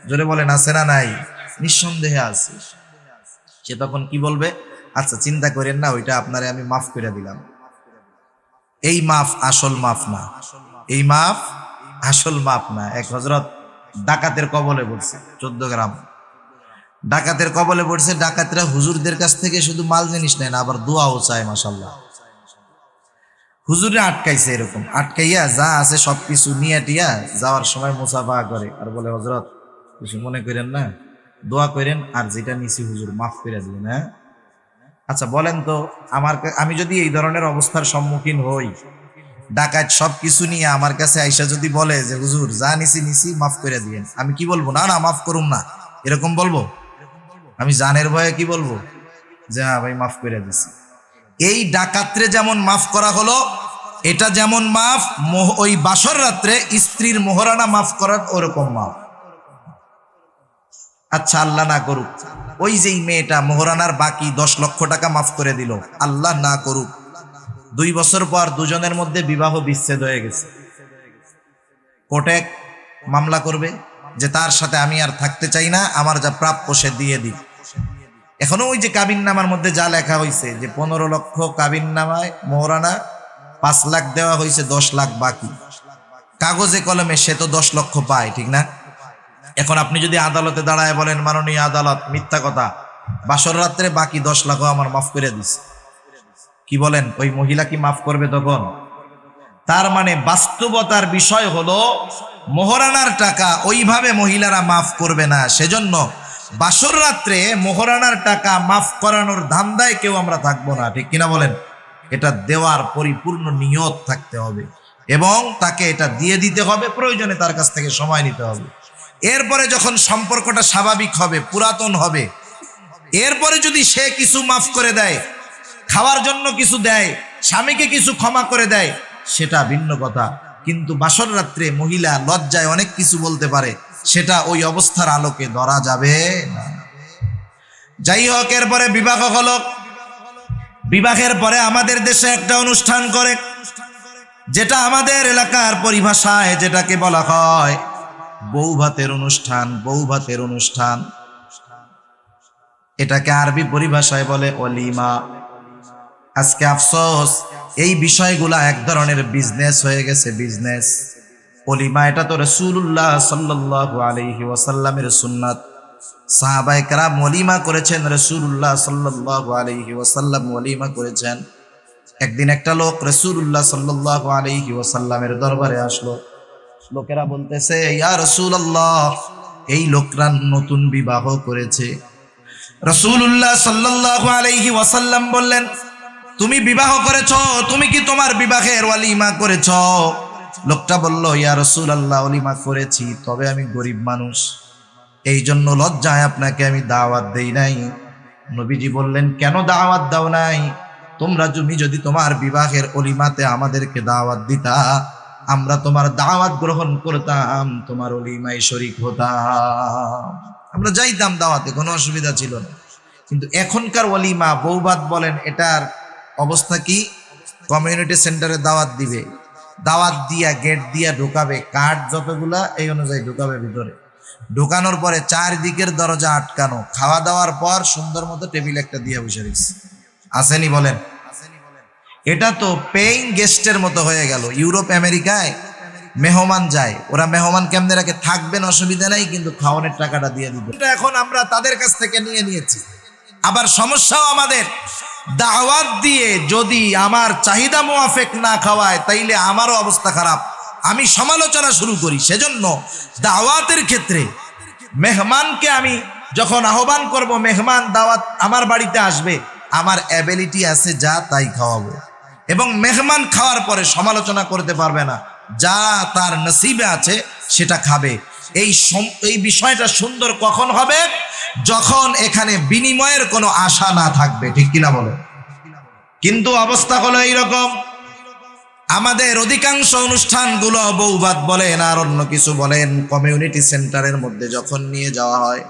জোরে বলেন, আছে না নাই? নিঃসন্দেহে আছে। সে তখন কি বলবে? আচ্ছা চিন্তা করেন না, ওইটা আপনারে আমি মাফ করে দিলাম। এই মাফ আসল মাফ না, এই মাফ আসল মাফ না। এক হযরত ডাকাতের কবলে পড়ছে, 14 গ্রাম ডাকাতের কবলে পড়ছে। ডাকাতরা হুজুরদের কাছ থেকে শুধু মাল জিনিস নেয় না, আবার দোয়াও চায়। মাশাআল্লাহ। হুজুরে আটকাইছে, এরকম আটকাইয়া যা আছে সবকিছু নিয়ে টিয়া যাওয়ার সময় মুসাফা করে আর বলে হযরত কিছু মনে করেন না, দোয়া করেন, আর যেটা নিছি হুজুর মাফ করে দিবেন। হ্যাঁ আচ্ছা বলেন তো, আমি যদি এই ধরনের অবস্থার সম্মুখীন হই, ডাকাত সবকিছু নিয়ে আমার কাছে আইসা যদি বলে যে হুজুর যা নিছি মাফ করে দিবেন, আমি কি বলবো? না না মাফ করুম না, এরকম বলবো? আমি জানের ভয়ে কি বলবো? যে হ্যাঁ ভাই মাফ করে দিছি। এই ডাকাতরে যেমন মাফ করা হলো, এটা যেমন মাফ ওই বাসর রাত্রে স্ত্রীর মোহরানা মাফ করার ওরকম মাফ। আচ্ছা আল্লাহ না করুক ওই যেই মেয়েটা মোহরানার বাকি 10 লক্ষ টাকা মাফ করে দিল, আল্লাহ না করুক 2 বছর পর দুজনের মধ্যে বিবাহ বিচ্ছেদ হয়ে গেছে। কোর্টে মামলা করবে যে তার সাথে আমি আর থাকতে চাই না, আমার যা প্রাপ্য সে দিয়ে দিই। এখনো ওই যে কাবিননামার মধ্যে যা লেখা হয়েছে যে 15 লক্ষ কাবিননামায় মোহরানা, 5 লাখ দেওয়া হয়েছে, 10 লাখ বাকি। কাগজে কলমে সে তো 10 লক্ষ পায়, ঠিক না? এখন আপনি যদি আদালতে দাঁড়ায় বলেন মাননীয় আদালত মিথ্যা কথা, বাসর রাত্রে বাকি 10 লাখও আমার মাফ করে দিছে, কি বলেন? ওই মহিলা কি মাফ করবে তখন? তার মানে বাস্তবতার বিষয় হলো মোহরানার টাকা ওইভাবে মহিলারা মাফ করবে না। সেজন্য বাসর রাত্রে মোহরানার টাকা মাফ করানোর ধান্দায় কেউ আমরা থাকবো না, ঠিক কিনা বলেন? এটা দেওয়ার পরিপূর্ণ নিয়ত থাকতে হবে এবং তাকে এটা দিয়ে দিতে হবে, প্রয়োজনে তার কাছ থেকে সময় নিতে হবে। এরপরে যখন সম্পর্কটা স্বাভাবিক হবে, পুরাতন হবে, এরপরে যদি সে কিছু মাফ করে দেয়, খাওয়ার জন্য কিছু দেয়, স্বামীকে কিছু ক্ষমা করে দেয়, সেটা ভিন্ন কথা। কিন্তু বাসর রাত্রে মহিলা লজ্জায় অনেক কিছু বলতে পারে, সেটা ওই অবস্থার আলোকে ধরা যাবে না। যাই হোক, এরপরে বিবাহ হলো। বিবাহের পরে আমাদের দেশে একটা অনুষ্ঠান করে, যেটা আমাদের এলাকার পরিভাষায় যেটাকে বলা হয় বউ ভাতের অনুষ্ঠান। বউ ভাতের অনুষ্ঠান এটাকে আরবি পরিভাষায় বলে অলিমা। আজকে আফসোস এই বিষয়গুলা এক ধরনের বিজনেস হয়ে গেছে, বিজনেস। অলিমা এটা তো রাসূলুল্লাহ সাল্লাল্লাহু আলাইহি ওয়াসাল্লামের সুন্নাত। সাহাবায়ে কেরাম ওলিমা করেছেন, রাসূলুল্লাহ সাল্লাল্লাহু আলাইহি ওয়াসাল্লাম ওলিমা করেছেন। একদিন একটা লোক রাসূলুল্লাহ সাল্লাল্লাহু আলাইহি ওয়াসাল্লামের দরবারে আসলো। লোকেরা বলতেছে, ইয়া রাসূলুল্লাহ, এই লোকরা নতুন বিবাহ করেছে। রাসূলুল্লাহ সাল্লাল্লাহু আলাইহি ওয়াসাল্লাম বললেন, তুমি বিবাহ করেছো, তুমি কি তোমার বিবাহের ওয়ালিমা করেছো? লোকটা বলল, ইয়া রাসূলুল্লাহ, ওয়ালিমা করেছি, তবে আমি গরিব মানুষ, এই জন্য লজ্জায় আপনাকে আমি দাওয়াত দেই নাই। নবীজি বললেন, কেন দাওয়াত দাও নাই? তুমি যদি তোমার বিবাহের ওলিমাতে আমাদেরকে দাওয়াত দিতা, আমরা তোমার দাওয়াত গ্রহণ করতাম, তোমার ওলিমায় শরীক হতাম, আমরা যাইতাম দাওয়াতে, কোনো অসুবিধা ছিল না। কিন্তু এখনকার ওলিমা বৌভাত বলেন, এটার অবস্থা কি? কমিউনিটি সেন্টারে দাওয়াত দিবে, দাওয়াত দিয়া গেট দিয়া ঢুকাবে, কার্ড যতগুলা এই অনুযায়ী ঢুকাবে ভিতরে। ঢোকানোর পরে চারদিকের দরজা আটকানো, খাওয়া দাওয়ার পর সুন্দর মতো টেবিল একটা দিয়ে বসে রয়েছে। আসেনি বলেন? এটা তো পেইং গেস্টের মতো হয়ে গেল। ইউরোপ আমেরিকায় মেহমান যায়, ওরা মেহমান কেমনে রাখে, থাকবেন অসুবিধা নাই কিন্তু খাওয়ানোর টাকাটা দিয়ে দিবে। এখন আমরা তাদের কাছ থেকে নিয়েছি। আবার সমস্যাও আমাদের, দাওয়াত দিয়ে যদি আমার চাহিদা মুআফিক না খাওয়ায় তাইলে আমারও অবস্থা খারাপ, আমি সমালোচনা শুরু করি। সেজন্য দাওয়াতের ক্ষেত্রে মেহমানকে আমি যখন আহ্বান করব, মেহমান দাওয়াত আমার বাড়িতে আসবে, আমার অ্যাবিলিটি আছে যা তাই খাওয়াবো, এবং মেহমান খাওয়ার পরে সমালোচনা করতে পারবে না, যা তার নসিবে আছে সেটা খাবে। এই বিষয়টা সুন্দর কখন হবে? যখন এখানে বিনিময়ের কোনো আশা না থাকবে, ঠিক কিনা বলে? কিন্তু অবস্থা হলো এইরকম, আমাদের অধিকাংশ অনুষ্ঠানগুলো বৌভাত বলেন আর অন্য কিছু বলেন, কমিউনিটি সেন্টারের মধ্যে যখন নিয়ে যাওয়া হয়,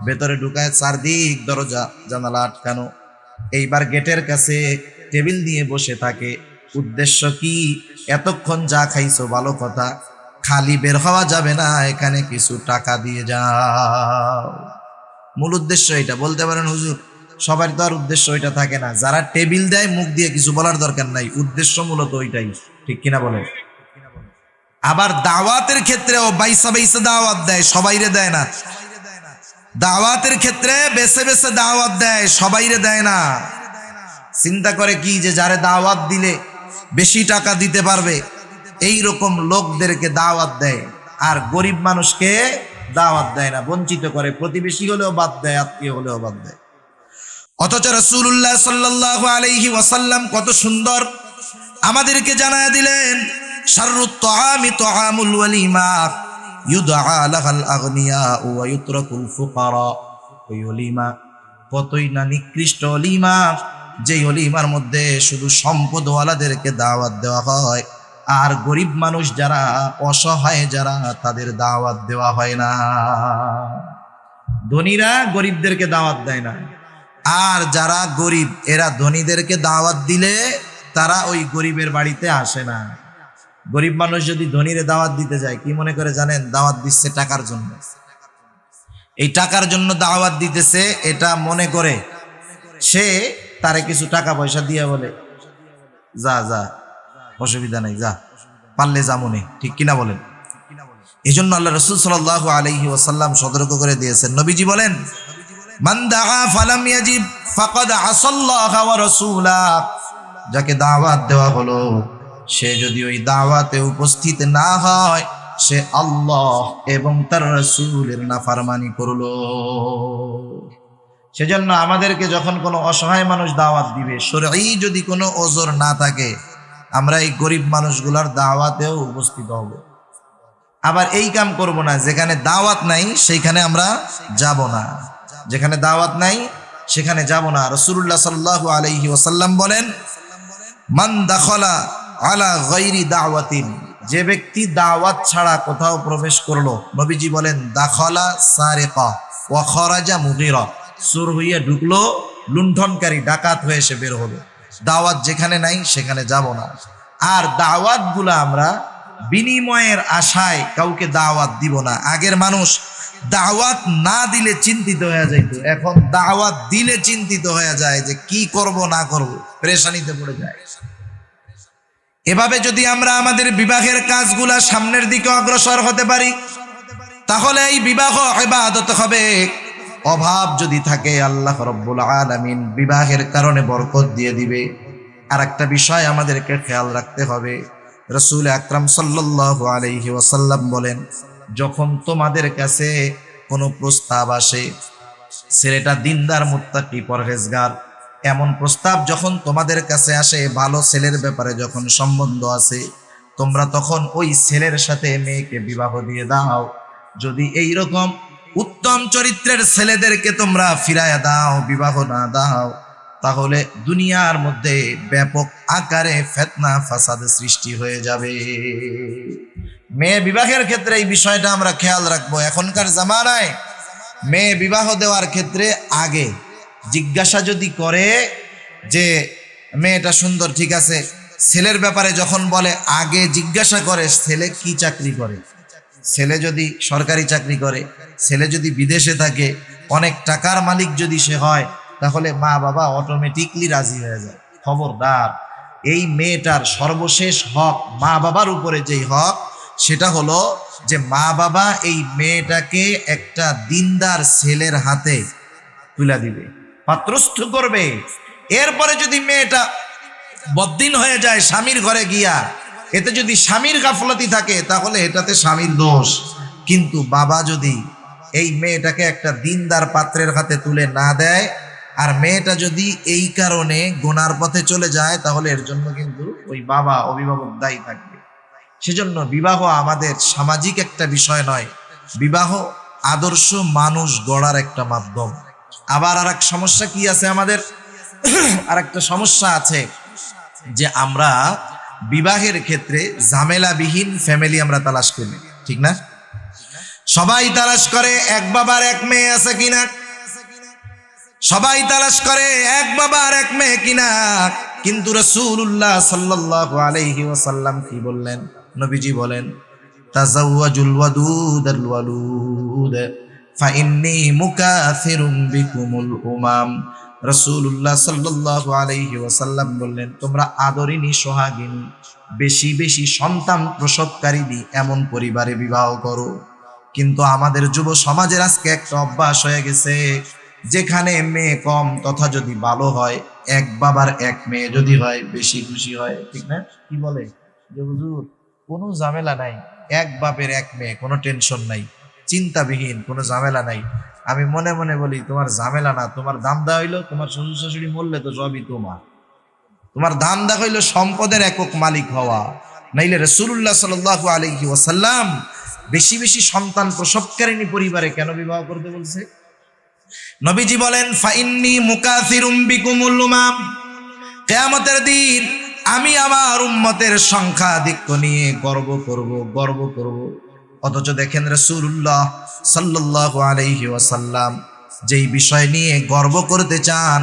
ভেতরে ঢুকায় চারদিক দরজা জানালা আটকানো, এইবার গেটের কাছে টেবিল নিয়ে বসে থাকে। উদ্দেশ্য কি? এতক্ষণ যা খাইছো ভালো কথা, খালি বের হওয়া যাবে না, এখানে কিছু টাকা দিয়ে যাও। মূল উদ্দেশ্য এটা। বলতে পারেন হুজুর সবার তো আর উদ্দেশ্য ওইটা থাকে না, যারা টেবিল দেয় মুখ দিয়ে কিছু বলার দরকার নাই, উদ্দেশ্য মূলত ওইটাই, ঠিক কিনা বলেন? আবার দাওয়াতের ক্ষেত্রেও বাইসা বাইসা দাওয়াত দেয়, সবাইরে দেয় না। দাওয়াতের ক্ষেত্রে বেছে বেছে দাওয়াত দেয়, সবাইরে দেয় না। চিন্তা করে কি যে যারে দাওয়াত দিলে বেশি টাকা দিতে পারবে, এই রকম লোকদেরকে দাওয়াত দেয়, আর গরিব মানুষকে দাওয়াত দেয় না, বঞ্চিত করে। প্রতিবেশী হলেও বাদ দেয়, আত্মীয় হলেও বাদ দেয়। অথচ রাসূলুল্লাহ সাল্লাল্লাহু আলাইহি ওয়াসাল্লাম কত সুন্দর আমাদেরকে জানায়া দিলেন, শাররুত তুআমি তুআমুল ওয়ালিমা ইউদআ লাহাল আগনিয়া ওয়া ইউতরাকুল ফুকারা। ওই ওলিমা কতই না নিকৃষ্ট ওলিমা, যে ওলিমার মধ্যে শুধু সম্পদওয়ালাদেরকে দাওয়াত দেওয়া হয়, আর গরিব মানুষ যারা অসহায় যারা তাদের দাওয়াত দেওয়া হয় না। ধনীরা গরিবদেরকে দাওয়াত দেয় না, আর যারা গরিব এরা ধনীদেরকে দাওয়াত দিলে তারা ওই গরিবের বাড়িতে আসে না। গরিব মানুষ যদি ধনীরে দাওয়াত দিতে যায়, কি মনে করে জানেন? দাওয়াত দিচ্ছে টাকার জন্য। এই টাকার জন্য দাওয়াত দিতেছে এটা মনে করে সে তারে কিছু টাকা পয়সা দিয়ে বলে যা যা অসুবিধা নাই, যা পারলে যা মনে, ঠিক কিনা বলেন? এই জন্য আল্লাহ রাসূল সাল্লাল্লাহু আলাইহি ওয়াসাল্লাম সতর্ক করে দিয়েছেন। নবীজি বলেন, মান দাআ ফালাম ইয়াজিব ফাকাদ আসাল্লাহ ওয়া রাসূলা। যাকে দাওয়াত দেওয়া হলো সে যদি ওই দাওয়াতে উপস্থিত না হয়, সে আল্লাহ এবং তার রাসূলের নাফরমানি করলো। সেজন্য আমাদেরকে যখন কোনো অসহায় মানুষ দাওয়াত দিবে, শরঈ যদি কোনো ওজর না থাকে, আমরা এই গরিব মানুষগুলোর দাওয়াতেও উপস্থিত হব। আবার এই কাম করব না, যেখানে দাওয়াত নাই সেইখানে আমরা যাব না, যেখানে দাওয়াত নাই সেখানে যাব না। রাসূলুল্লাহ সাল্লাল্লাহু আলাইহি ওয়াসাল্লাম বলেন, মান দাখালা আলা গায়রি দাওয়াতিন, যে ব্যক্তি দাওয়াত ছাড়া কোথাও প্রবেশ করলো, নবীজি বলেন দাখালা সারিকা ওয়া খারাজা মুগীরা, চোর হইয়া ঢুকলো, লুণ্ঠনকারী ডাকাত হয়ে সে বের হলো। দাওয়াত যেখানে নাই সেখানে যাব না। আর দাওয়াতগুলো আমরা বিনিময়ের আশায় কাউকে দাওয়াত দিব না। আগের মানুষ দাওয়াত না দিলে চিন্তিত হয়ে যাইত, এখন দাওয়াত দিলে চিন্তিত হয়ে যায় যে কি করব না করব, পেরেশানিতে পড়ে যায়। এভাবে যদি আমরা আমাদের বিবাহের কাজগুলা সামনের দিকে অগ্রসর হতে পারি, তাহলে এই বিবাহ ইবাদত হবে। অভাব যদি থাকে, আল্লাহ রাব্বুল আলামিন বিবাহের কারণে বরকত দিয়ে দিবে। আর একটা বিষয় আমাদেরকে খেয়াল রাখতে হবে, রাসূল আকরাম সাল্লাল্লাহু আলাইহি ওয়াসাল্লাম বলেন, যখন তোমাদের কাছে কোনো প্রস্তাব আসে, ছেলেটা দিনদার মুত্তাকি পরহেজগার, এমন প্রস্তাব যখন তোমাদের কাছে আসে, ভালো ছেলের ব্যাপারে যখন সম্বন্ধ আছে, তোমরা তখন ওই ছেলের সাথে মেয়েকে বিবাহ দিয়ে দাও। যদি এই রকম উত্তম চরিত্রের ছেলেদেরকে তোমরা ফিরায়া দাও, বিবাহ না দাও, তাহলে দুনিয়ার মধ্যে ব্যাপক আকারে ফিতনা ফাসাদ সৃষ্টি হয়ে যাবে। মেয়ে বিবাহের ক্ষেত্রে এই বিষয়টা আমরা খেয়াল রাখবো। এখনকার জামানায় মেয়ে বিবাহ দেওয়ার ক্ষেত্রে আগে জিজ্ঞাসা যদি করে যে মেয়েটা সুন্দর, ঠিক আছে, ছেলের ব্যাপারে যখন বলে আগে জিজ্ঞাসা করে ছেলে কি চাকরি করে, ছেলে যদি সরকারি চাকরি করে, ছেলে যদি বিদেশে থাকে, অনেক টাকার মালিক যদি সে হয়, তাহলে মা বাবা অটোমেটিকলি রাজি হয়ে যায়। খবরদার, এই মেয়েটার সর্বশেষ হক, মা বাবার উপরে যেই হক, সেটা হলো যে মা বাবা এই মেয়েটাকে একটা দিনদার ছেলের হাতে তুলে দিবে, পাত্রস্থ করবে। এরপরে যদি মেয়েটা বদ্দিন হয়ে যায় স্বামীর ঘরে গিয়া, এতে যদি স্বামীর গাফলতি থাকে তাহলে এটাতে স্বামীর দোষ। কিন্তু বাবা যদি এই মেয়েটাকে একটা দিনদার পাত্রের হাতে তুলে না দেয়, আর মেয়েটা যদি এই কারণে গুনার পথে চলে যায়, তাহলে এর জন্য কিন্তু ওই বাবা, অভিভাবক দায়ী থাকবে। সেজন্য বিবাহ আমাদের সামাজিক একটা বিষয় নয়, বিবাহ আদর্শ মানুষ গড়ার একটা মাধ্যম। আবার আর এক সমস্যা কি আছে আমাদের? আর একটা সমস্যা আছে যে আমরা বিবাহের ক্ষেত্রে ঝামেলাবিহীন ফ্যামিলি আমরা তালাশ করি, ঠিক না? সবাই তালাশ করে এক বাবার এক মেয়ে আছে কিনা, সবাই তালাশ করে এক বাবার এক মেয়ে কিনা। কিন্তু রাসূলুল্লাহ সাল্লাল্লাহু আলাইহি ওয়াসাল্লাম কি বললেন? নবীজি বলেন, তাজাওয়াজুল ওয়াদুদাল ওয়ালুদ ফাইন্নী মুকাসিরুম বিকুমুল উমাম। রাসূলুল্লাহ সাল্লাল্লাহু আলাইহি ওয়াসাল্লাম বললেন, তোমরা আদরিনী, সোহাগিনী, বেশি বেশি সন্তান প্রসবকারিনী এমন পরিবারে বিবাহ করো। কিন্তু আমাদের যুব সমাজের আজকে একটা অভ্যাস হয়ে গেছে, যেখানে মেয়ে কম তথা যদি ভালো হয়, এক বাবার এক মেয়ে যদি হয় বেশি খুশি হয়, ঠিক না? কি বলে যে হুজুর কোনো ঝামেলা নাই, এক বাপের এক মেয়ে, কোনো টেনশন নাই, চিন্তাবিহীন, কোনো ঝামেলা নাই। আমি মনে মনে বলি, তোমার ঝামেলা না, তোমার ধান্দা হইলো তোমার শ্বশুর শাশুড়ি মরলে তো সবই তোমার ধান্দা হইলো সম্পদের একক মালিক হওয়া। নাইলে রাসূলুল্লাহ সাল্লাল্লাহু আলাইহি ওয়াসাল্লাম বেশি বেশি সন্তান প্রসবকারিনী পরিবারে কেন বিবাহ করতে বলছে? নবীজি বলেন, ফাইন্নী মুকাসিরুম বিকুমুল উমাম, কিয়ামতের দিন আমি আমার উম্মতের সংখ্যাধিক্য নিয়ে গর্ব করব। অথচ দেখেন রাসূলুল্লাহ সাল্লাল্লাহু আলাইহি ওয়াসাল্লাম যেই বিষয় নিয়ে গর্ব করতে চান,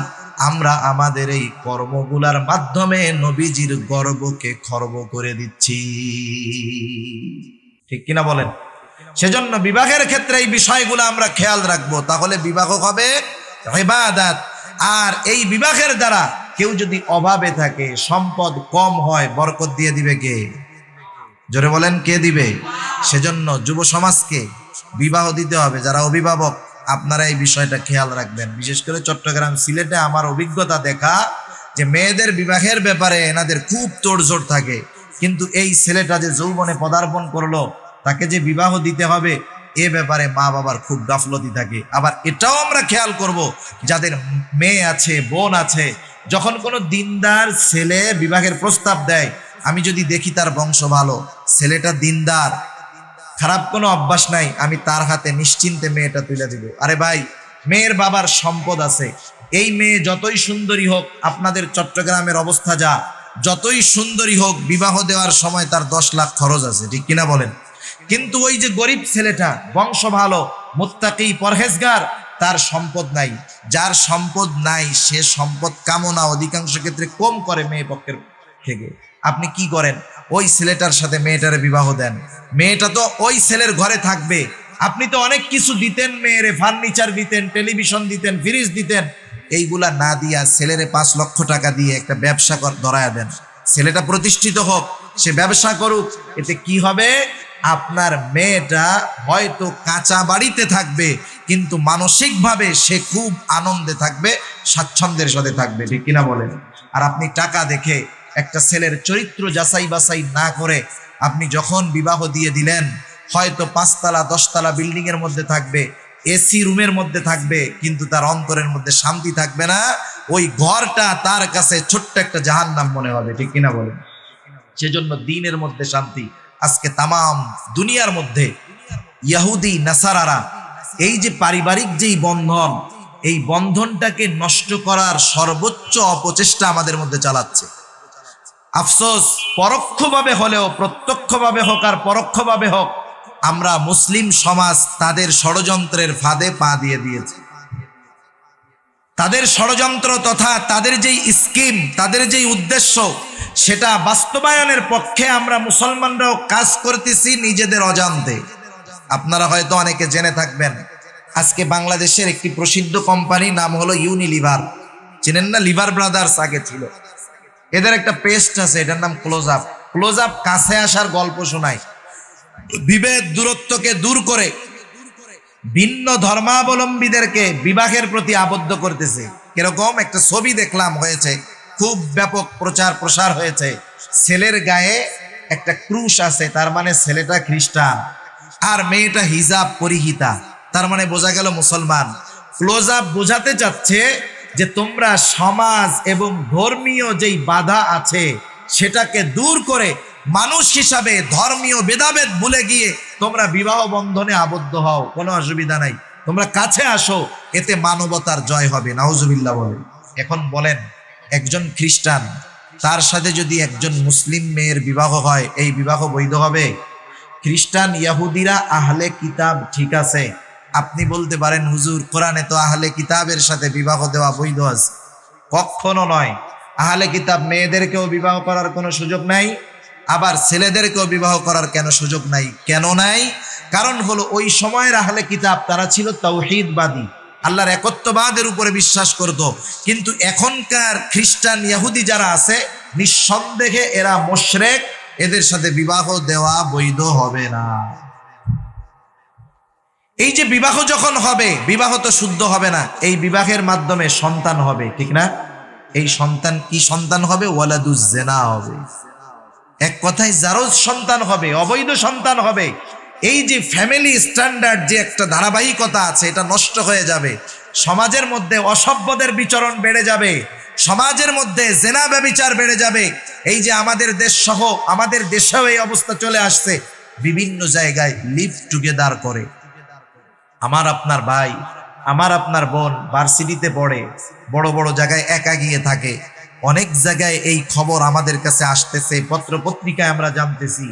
আমরা আমাদের এই কর্মগুলার মাধ্যমে নবীজির গর্বকে খর্ব করে দিচ্ছি, ঠিক কিনা বলেন? সেজন্য বিবাহের ক্ষেত্রে এই বিষয়গুলো আমরা খেয়াল রাখবো, তাহলে বিবাহ হবে ইবাদত। আর এই বিবাহের দ্বারা কেউ যদি অভাবে থাকে, সম্পদ কম হয়, বরকত দিয়ে দিবে কে? জোরে বলেন, কে দিবে? সেজন্য যুব সমাজকে বিবাহ দিতে হবে। যারা অভিভাবক, আপনারা এই বিষয়টা খেয়াল রাখবেন। বিশেষ করে চট্টগ্রাম, সিলেটে আমার অভিজ্ঞতা দেখা যে মেয়েদের বিবাহের ব্যাপারে এনাদের খুব তোড়জোড় থাকে, কিন্তু এই ছেলেটা যে যৌবনে পদার্পণ করলো, তাকে যে বিবাহ দিতে হবে, এ ব্যাপারে মা বাবার খুব গাফলতি থাকে। আবার এটাও আমরা খেয়াল করব, যাদের মেয়ে আছে, বোন আছে, যখন কোনো দিনদার ছেলে বিবাহের প্রস্তাব দেয়, আমি যদি দেখি তার বংশ ভালো, ছেলেটা দিনদার, খারাপ কোনো অভ্যাস নাই, আমি তার হাতে নিশ্চিন্তে মেয়েটা তুলে দিব। আরে ভাই, মেয়ের বাবার সম্পদ আছে, এই মেয়ে যতই সুন্দরী হোক, আপনাদের চট্টগ্রামের অবস্থা যা, যতই সুন্দরী হোক, বিবাহ দেওয়ার সময় তার 10 লাখ খরচ আছে, ঠিক কিনা বলেন? কিন্তু ওই যে গরিব ছেলেটা, বংশ ভালো, মুত্তাকি, পরহেজগার, তার সম্পদ নাই। যার সম্পদ নাই সে সম্পদ কামনা অধিকাংশ ক্ষেত্রে কম করে মেয়ে পক্ষের থেকে। আপনি কি করেন? ওই ছেলেটার সাথে মেয়েটারে বিবাহ দেন, মেয়েটা তো ওই ছেলের ঘরে থাকবে। আপনি তো অনেক কিছু দিতেন মেয়েরে, ফার্নিচার দিতেন, টেলিভিশন দিতেন, ফ্রিজ দিতেন, এইগুলা না দিয়া ছেলেরে 5 লক্ষ টাকা দিয়ে একটা ব্যবসা ধরায়া দেন। ছেলেটা প্রতিষ্ঠিত হোক, সে ব্যবসা করুক। এতে কি হবে? আপনার মেয়েটা হয়তো কাঁচা বাড়িতে থাকবে, কিন্তু মানসিকভাবে সে খুব আনন্দে থাকবে, স্বাচ্ছন্দ্যের সাথে থাকবে, ঠিক কিনা বলেন? আর আপনি টাকা দেখে একটা ছেলের চরিত্র যাচাই বাছাই না করে আপনি যখন বিবাহ দিয়ে দিলেন, হয়তো 5 তলা 10 তলা বিল্ডিং এর মধ্যে থাকবে, এসি রুমের মধ্যে থাকবে, কিন্তু তার অন্তরের মধ্যে শান্তি থাকবে না। ওই ঘরটা তার কাছে ছোট্ট একটা জাহান্নাম মনে হবে, ঠিক কিনা বলেন? সেজন্য দ্বীনের মধ্যে শান্তি। আজকে তামাম দুনিয়ার মধ্যে ইহুদি নাসারারা এই যে পারিবারিক যেই বন্ধন, এই বন্ধনটাকে নষ্ট করার সর্বোচ্চ অপচেষ্টা আমাদের মধ্যে চালাচ্ছে। আফসোস, পরোক্ষভাবে হলেও, প্রত্যক্ষভাবে হোক আর পরোক্ষভাবে হোক, আমরা মুসলিম সমাজ তাদের ষড়যন্ত্রের ফাঁদে পা দিয়ে দিয়েছি। তাদের ষড়যন্ত্র তথা তাদের যেই স্কিম, তাদের যেই উদ্দেশ্য, সেটা বাস্তবায়নের পক্ষে আমরা মুসলমানরাও কাজ করতেছি নিজেদের অজান্তে। আপনারা হয়তো অনেকে জেনে থাকবেন, আজকে বাংলাদেশের একটি প্রসিদ্ধ কোম্পানি নাম হলো ইউনিলিভার। চিনেন না? লিভার ব্রাদার্স আগে ছিল। এদের একটা পেস্ট আছে, এটার নাম ক্লোজ আপ। ক্লোজ আপ কাছে আসার গল্প শোনায়, বিভেদ দূরত্বকে দূর করে ভিন্ন ধর্মাবলম্বীদেরকে বিবাহের প্রতি আবদ্ধ করতেছে। কিরকম একটা ছবি দেখলাম হয়েছে, খুব ব্যাপক প্রচার প্রসার হয়েছে। ছেলের গায়ে একটা ক্রুশ আছে, তার মানে ছেলেটা খ্রিস্টান, আর মেয়েটা হিজাব পরিহিতা, তার মানে বোঝা গেল মুসলমান। ক্লোজ আপ বোঝাতে চাচ্ছে যে তোমরা সমাজ এবং ধর্মীয় যেই বাধা আছে সেটাকে দূর করে মানুষ হিসাবে ধর্মীয় ভেদাভেদ ভুলে গিয়ে তোমরা বিবাহ বন্ধনে আবদ্ধ হও, কোনো অসুবিধা নাই, তোমরা কাছে আসো, এতে মানবতার জয় হবে। নাউজুবিল্লাহ বলেন। এখন বলেন, একজন খ্রিস্টান তার সাথে যদি একজন মুসলিম মেয়ের বিবাহ হয়, এই বিবাহ বৈধ হবে? খ্রিস্টান ইহুদিরা আহলে কিতাব, ঠিক আছে, আপনি বলতে পারেন হুজুর কোরআনে তো আহলে কিতাবের সাথে বিবাহ দেওয়া বৈধ আছে। কখনো নয়। আহলে কিতাব মেয়েদেরকেও বিবাহ করার কোনো সুযোগ নাই, আবার ছেলেদেরকেও বিবাহ করার কেন সুযোগ নাই? কেন নাই? কারণ হলো ওই সময়ের আহলে কিতাব তারা ছিল তাওহীদবাদী, আল্লাহর একত্ববাদের উপরে বিশ্বাস করত। কিন্তু এখনকার খ্রিস্টান ইহুদি যারা আছে, নিঃসন্দেহে এরা মুশরিক, এদের সাথে বিবাহ দেওয়া বৈধ হবে না। এই যে বিবাহ যখন হবে, বিবাহ তো শুদ্ধ হবে না, এই বিবাহের মাধ্যমে সন্তান হবে, ঠিক না? এই সন্তান কি সন্তান হবে? ওয়ালাদুজ জিনা হবে। এক কথায় জারজ সন্তান হবে, অবৈধ সন্তান হবে। এই যে ফ্যামিলি স্ট্যান্ডার্ড যে একটা ধারাবাহিকতা আছে, এটা নষ্ট হয়ে যাবে। সমাজের মধ্যে অসভ্যদের বিচরণ বেড়ে যাবে, সমাজের মধ্যে জেনা ব্যভিচার বেড়ে যাবে। এই যে আমাদের দেশ সহ আমাদের দেশেও এই অবস্থা চলে আসছে, বিভিন্ন জায়গায় লিভ টুগেদার করে। আমার আপনার ভাই, আমার আপনার বোন ভার্সিটিতে পড়ে, বড় বড় জায়গায় একা গিয়ে থাকে। অনেক জায়গায় এই খবর আমাদের কাছে আসতেছে, পত্র পত্রিকায় আমরা জানতেছি।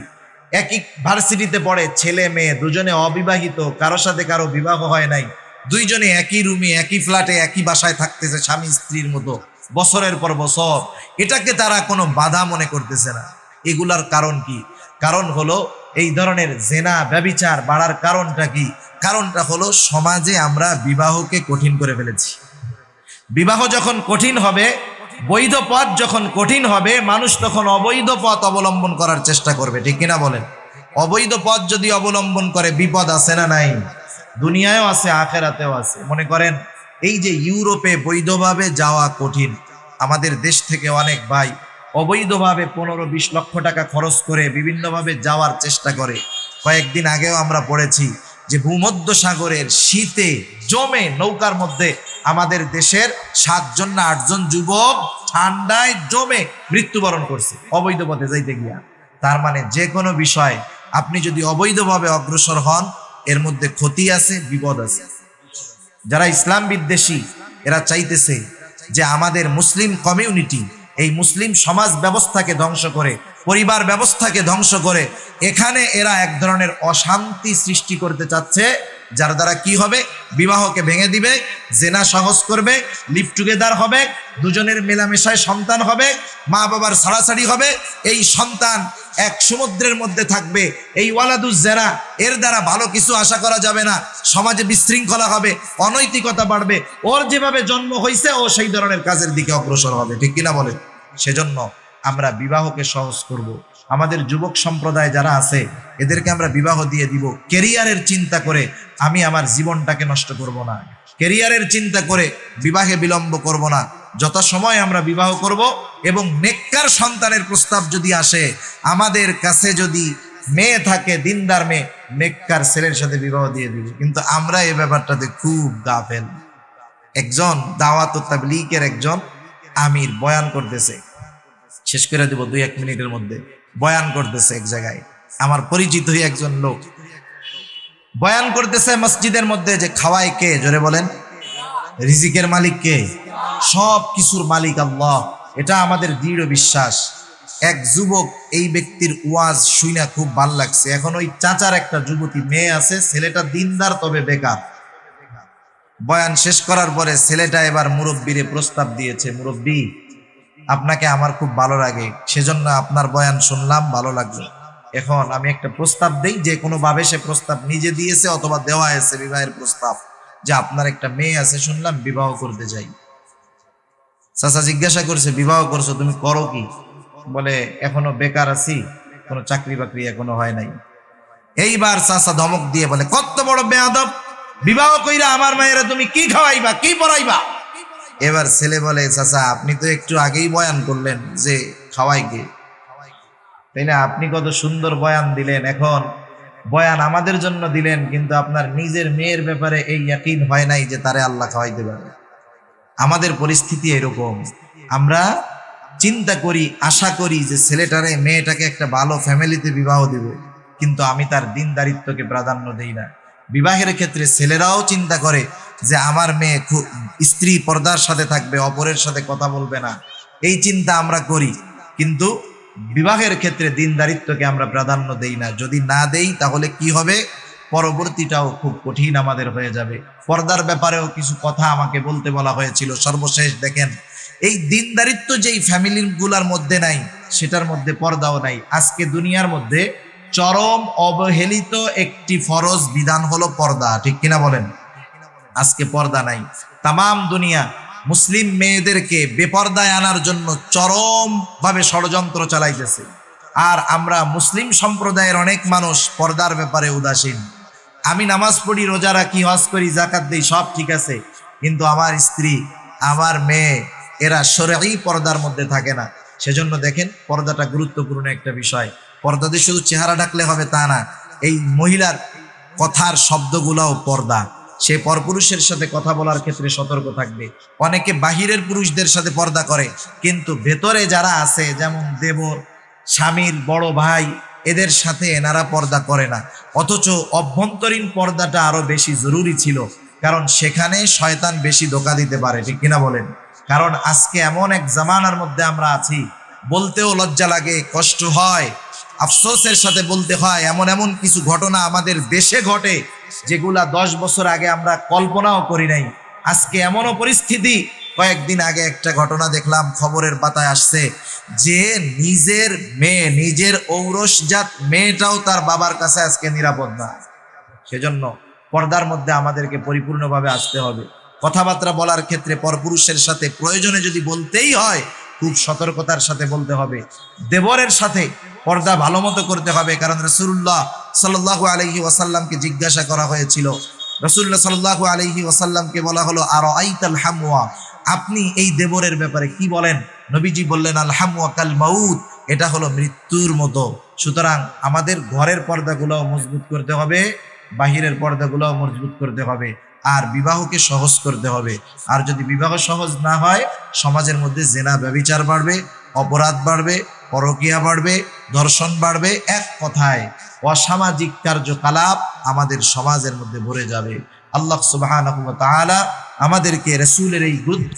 একই ভার্সিটিতে পড়ে, ছেলে মেয়ে দুজনে অবিবাহিত, কারোর সাথে কারো বিবাহ হয় নাই, দুইজনে একই রুমে একই ফ্ল্যাটে একই বাসায় থাকতেছে স্বামী স্ত্রীর মতো বছরের পর বছর। এটাকে তারা কোনো বাধা মনে করতেছে না। এগুলার কারণ কি? কারণ হলো এই ধরনের জেনা ব্যভিচার বাড়ার কারণটা কি? কারণটা হলো সমাজে আমরা বিবাহকে কঠিন করে ফেলেছি। বিবাহ যখন কঠিন হবে, বৈধ পথ যখন কঠিন হবে, মানুষ তখন অবৈধ পথ অবলম্বন করার চেষ্টা করবে, ঠিক কিনা বলেন? অবৈধ পথ যদি অবলম্বন করে বিপদ আছে না নাই? দুনিয়ায়ও আছে, আখেরাতেও আছে। মনে করেন এই যে ইউরোপে বৈধভাবে যাওয়া কঠিন, আমাদের দেশ থেকে অনেক ভাই অবৈধভাবে 15-20 লক্ষ টাকা খরচ করে বিভিন্নভাবে যাওয়ার চেষ্টা করে। কয়েকদিন আগেও আমরা পড়েছি যে ভূমধ্য সাগরের শীতে জমে নৌকার মধ্যে আমাদের দেশের 7 জন না 8 জন যুবক ঠান্ডায় জমে মৃত্যুবরণ করছে অবৈধ পথে যাইতে গিয়া। তার মানে যে কোনো বিষয় আপনি যদি অবৈধভাবে অগ্রসর হন, এর মধ্যে ক্ষতি আছে, বিপদ আছে। যারা ইসলাম বিদ্বেষী, এরা চাইতেছে যে আমাদের মুসলিম কমিউনিটি, এই মুসলিম সমাজ ব্যবস্থাকে ধ্বংস করে, পরিবার ব্যবস্থাকে ধ্বংস করে এখানে এরা এক ধরনের অশান্তি সৃষ্টি করতে চাচ্ছে, যার দ্বারা কি হবে? বিবাহকে ভেঙে দিবে, জেনা সহজ করবে, লিভ টুগেদার হবে, দুজনের মেলামেশায় সন্তান হবে, মা বাবার ছাড়াছাড়ি হবে, এই সন্তান এক সমুদ্রের মধ্যে থাকবে। এই ওয়ালাদুজ জেনা, এর দ্বারা ভালো কিছু আশা করা যাবে না। সমাজে বিশৃঙ্খলা হবে, অনৈতিকতা বাড়বে, ওর যেভাবে জন্ম হয়েছে ও সেই ধরনের কাজের দিকে অগ্রসর হবে, ঠিক কিনা বলে? সেজন্য আমরা বিবাহকে সহজ করব। আমাদের যুবক সম্প্রদায় যারা আছে এদেরকে আমরা বিবাহ দিয়ে দিব ক্যারিয়ারের চিন্তা করে। আমি আমার জীবনটাকে নষ্ট করব না, ক্যারিয়ারের চিন্তা করে বিবাহে বিলম্ব করব না। যত সময় আমরা বিবাহ করব এবং নেককার সন্তানের প্রস্তাব যদি আসে, আমাদের কাছে যদি মেয়ে থাকে দিনদার মেয়ে, নেককার ছেলের সাথে বিবাহ দিয়ে দিব। কিন্তু আমরা এই ব্যাপারটাতে খুব গাফেল। একজন দাওয়াত ও তাবলীগের একজন আমির বয়ান করতেছে, শেষ করে দেব 2-1 মিনিটের মধ্যে। বয়ান করতেছে এক জায়গায়, আমার পরিচিত একজন লোক বয়ান করতেছে মসজিদের মধ্যে যে খাওয়ায় কে? জোরে বলেন। রিজিকের মালিক কে? সব কিছুর মালিক আল্লাহ। এটা আমাদের দৃঢ় বিশ্বাস। এক যুবক এই ব্যক্তির ওয়াজ শুনে খুব ভাল লাগছে। এখন ওই চাচার একটা যুবতী মেয়ে আছে, ছেলেটা দিনদার তবে বেকার। বয়ান শেষ করার পরে ছেলেটা এবার মুরব্বীরে প্রস্তাব দিয়েছে, মুরব্বী আপনাকে আমার খুব ভালো লাগে, সেজন্য আপনার বয়ান শুনলাম, ভালো লাগলো। এখন আমি একটা প্রস্তাব দেই, যে কোনো ভাবে সে প্রস্তাব নিজে দিয়েছে অথবা দেওয়া হয়েছে বিবাহের প্রস্তাব, যে আপনার একটা মেয়ে আছে শুনলাম, বিবাহ করতে চাই। চাচা জিজ্ঞাসা করছে, বিবাহ করছো, তুমি করো কি? বলে এখনো বেকার আছি, কোনো চাকরি বাকরি এখনো হয় নাই। এইবার চাচা ধমক দিয়ে বলে, কত বড় বেয়াদব, বিবাহ কইরা আমার মায়েরা তুমি কি খাওয়াইবা, কি পড়াইবা? এবার ছেলে বলে, চাচা আপনি তো একটু আগেই বয়ান করলেন যে খাওয়াই কে, তাই না? আপনি কত সুন্দর বয়ান দিলেন, এখন বয়ান আমাদের জন্য দিলেন, কিন্তু আপনার নিজের মেয়ের ব্যাপারে এই ইয়াকিন হয় নাই যে তারে আল্লাহ খাওয়াইতে পারে। আমাদের পরিস্থিতি এরকম, আমরা চিন্তা করি, আশা করি যে ছেলেটারে মেয়েটাকে একটা ভালো ফ্যামিলিতে বিবাহ দিব, কিন্তু আমি তার দিনদারিত্বকে প্রাধান্য দেই না। বিবাহের ক্ষেত্রে ছেলেরাও চিন্তা করে যে আমার মেয়ে খুব স্ত্রী পর্দার সাথে থাকবে, অপরের সাথে কথা বলবে না, এই চিন্তা আমরা করি, কিন্তু বিবাহের ক্ষেত্রে দিনদারিত্বকে আমরা প্রাধান্য দেই না। যদি না দেই তাহলে কি হবে, পরবর্তীটাও খুব কঠিন আমাদের হয়ে যাবে। পর্দার ব্যাপারেও কিছু কথা আমাকে বলতে বলা হয়েছিল। সর্বশেষ দেখেন, এই দিনদারিত্ব যেই ফ্যামিলি গুলার মধ্যে নাই, সেটার মধ্যে পর্দাও নাই। আজকে দুনিয়ার মধ্যে চরম অবহেলিত একটি ফরজ বিধান হলো পর্দা, ঠিক কিনা বলেন? আজকে পর্দা নাই। তামাম দুনিয়া মুসলিম মেয়েদেরকে বেপর্দায় আনার জন্য চরম ভাবে ষড়যন্ত্র চালাইতেছে, আর আমরা মুসলিম সম্প্রদায়ের অনেক মানুষ পর্দার ব্যাপারে উদাসীন। আমি নামাজ পড়ি, রোজা রাখি, হজ করি, যাকাত দেই, সব ঠিক আছে, কিন্তু আমার স্ত্রী, আমার মেয়ে, এরা শরঈ পর্দার মধ্যে থাকে না। সেজন্য দেখেন, পর্দাটা গুরুত্বপূর্ণ একটা বিষয়। পর্দাতে শুধু চেহারা ঢাকলে হবে তা না, এই মহিলার কথার শব্দগুলাও পর্দা। সে পরপুরুষের সাথে কথা বলার ক্ষেত্রে সতর্ক থাকবে। অনেকে বাহিরের পুরুষদের সাথে পর্দা করে, কিন্তু ভেতরে যারা আছে, যেমন দেবর, স্বামীর বড় ভাই, এদের সাথে এনারা পর্দা করে না। অথচ অভ্যন্তরীণ পর্দাটা আরো বেশি জরুরি ছিল, কারণ সেখানে শয়তান বেশি ধোঁকা দিতে পারে, ঠিক কিনা বলেন? কারণ আজকে এমন এক জামানার মধ্যে আমরা আছি, বলতেও লজ্জা লাগে, কষ্ট হয়, আফসোসের সাথে বলতে হয়, এমন এমন কিছু ঘটনা আমাদের দেশে ঘটে যেগুলা 10 বছর আগে আমরা কল্পনাও করি নাই। আজকে এমনও পরিস্থিতি, কয়েকদিন আগে একটা ঘটনা দেখলাম, খবরের পাতায় আসছে, যে নিজের মেয়ে, নিজের ঔরসজাত মেয়েটাও তার বাবার কাছে আজকে নিরাপদ না। সেজন্য পর্দার মধ্যে আমাদেরকে পরিপূর্ণভাবে আসতে হবে। কথাবার্তা বলার ক্ষেত্রে পরপুরুষের সাথে প্রয়োজনে যদি বলতেই হয়, খুব সতর্কতার সাথে বলতে হবে। দেবরের সাথে পর্দা ভালো মতো করতে হবে, কারণ রাসূলুল্লাহ সাল্লাল্লাহু আলাইহি ওয়াসাল্লামকে জিজ্ঞাসা করা হয়েছিল। রাসূলুল্লাহ সাল্লাল্লাহু আলাইহি ওয়াসাল্লামকে বলা হলো, আরাআইতাল হামওয়া, আপনি এই দেবরের ব্যাপারে কি বলেন? নবীজি বললেন, আল হামওয়া কাল মাউত, এটা হলো মৃত্যুর মতো। সুতরাং আমাদের ঘরের পর্দাগুলোও মজবুত করতে হবে, বাহিরের পর্দাগুলোও মজবুত করতে হবে, আর বিবাহকে সহজ করতে হবে। আর যদি বিবাহ সহজ না হয়, সমাজের মধ্যে জেনা ব্যভিচার বাড়বে, অপরাধ বাড়বে, পরকীয়া বাড়বে, ধর্ষণ বাড়বে, এক কথায় অসামাজিক কার্যকলাপ আমাদের সমাজের মধ্যে ভরে যাবে। আল্লাহ সুবহানাহু ওয়া তাআলা আমাদেরকে রাসূলের এই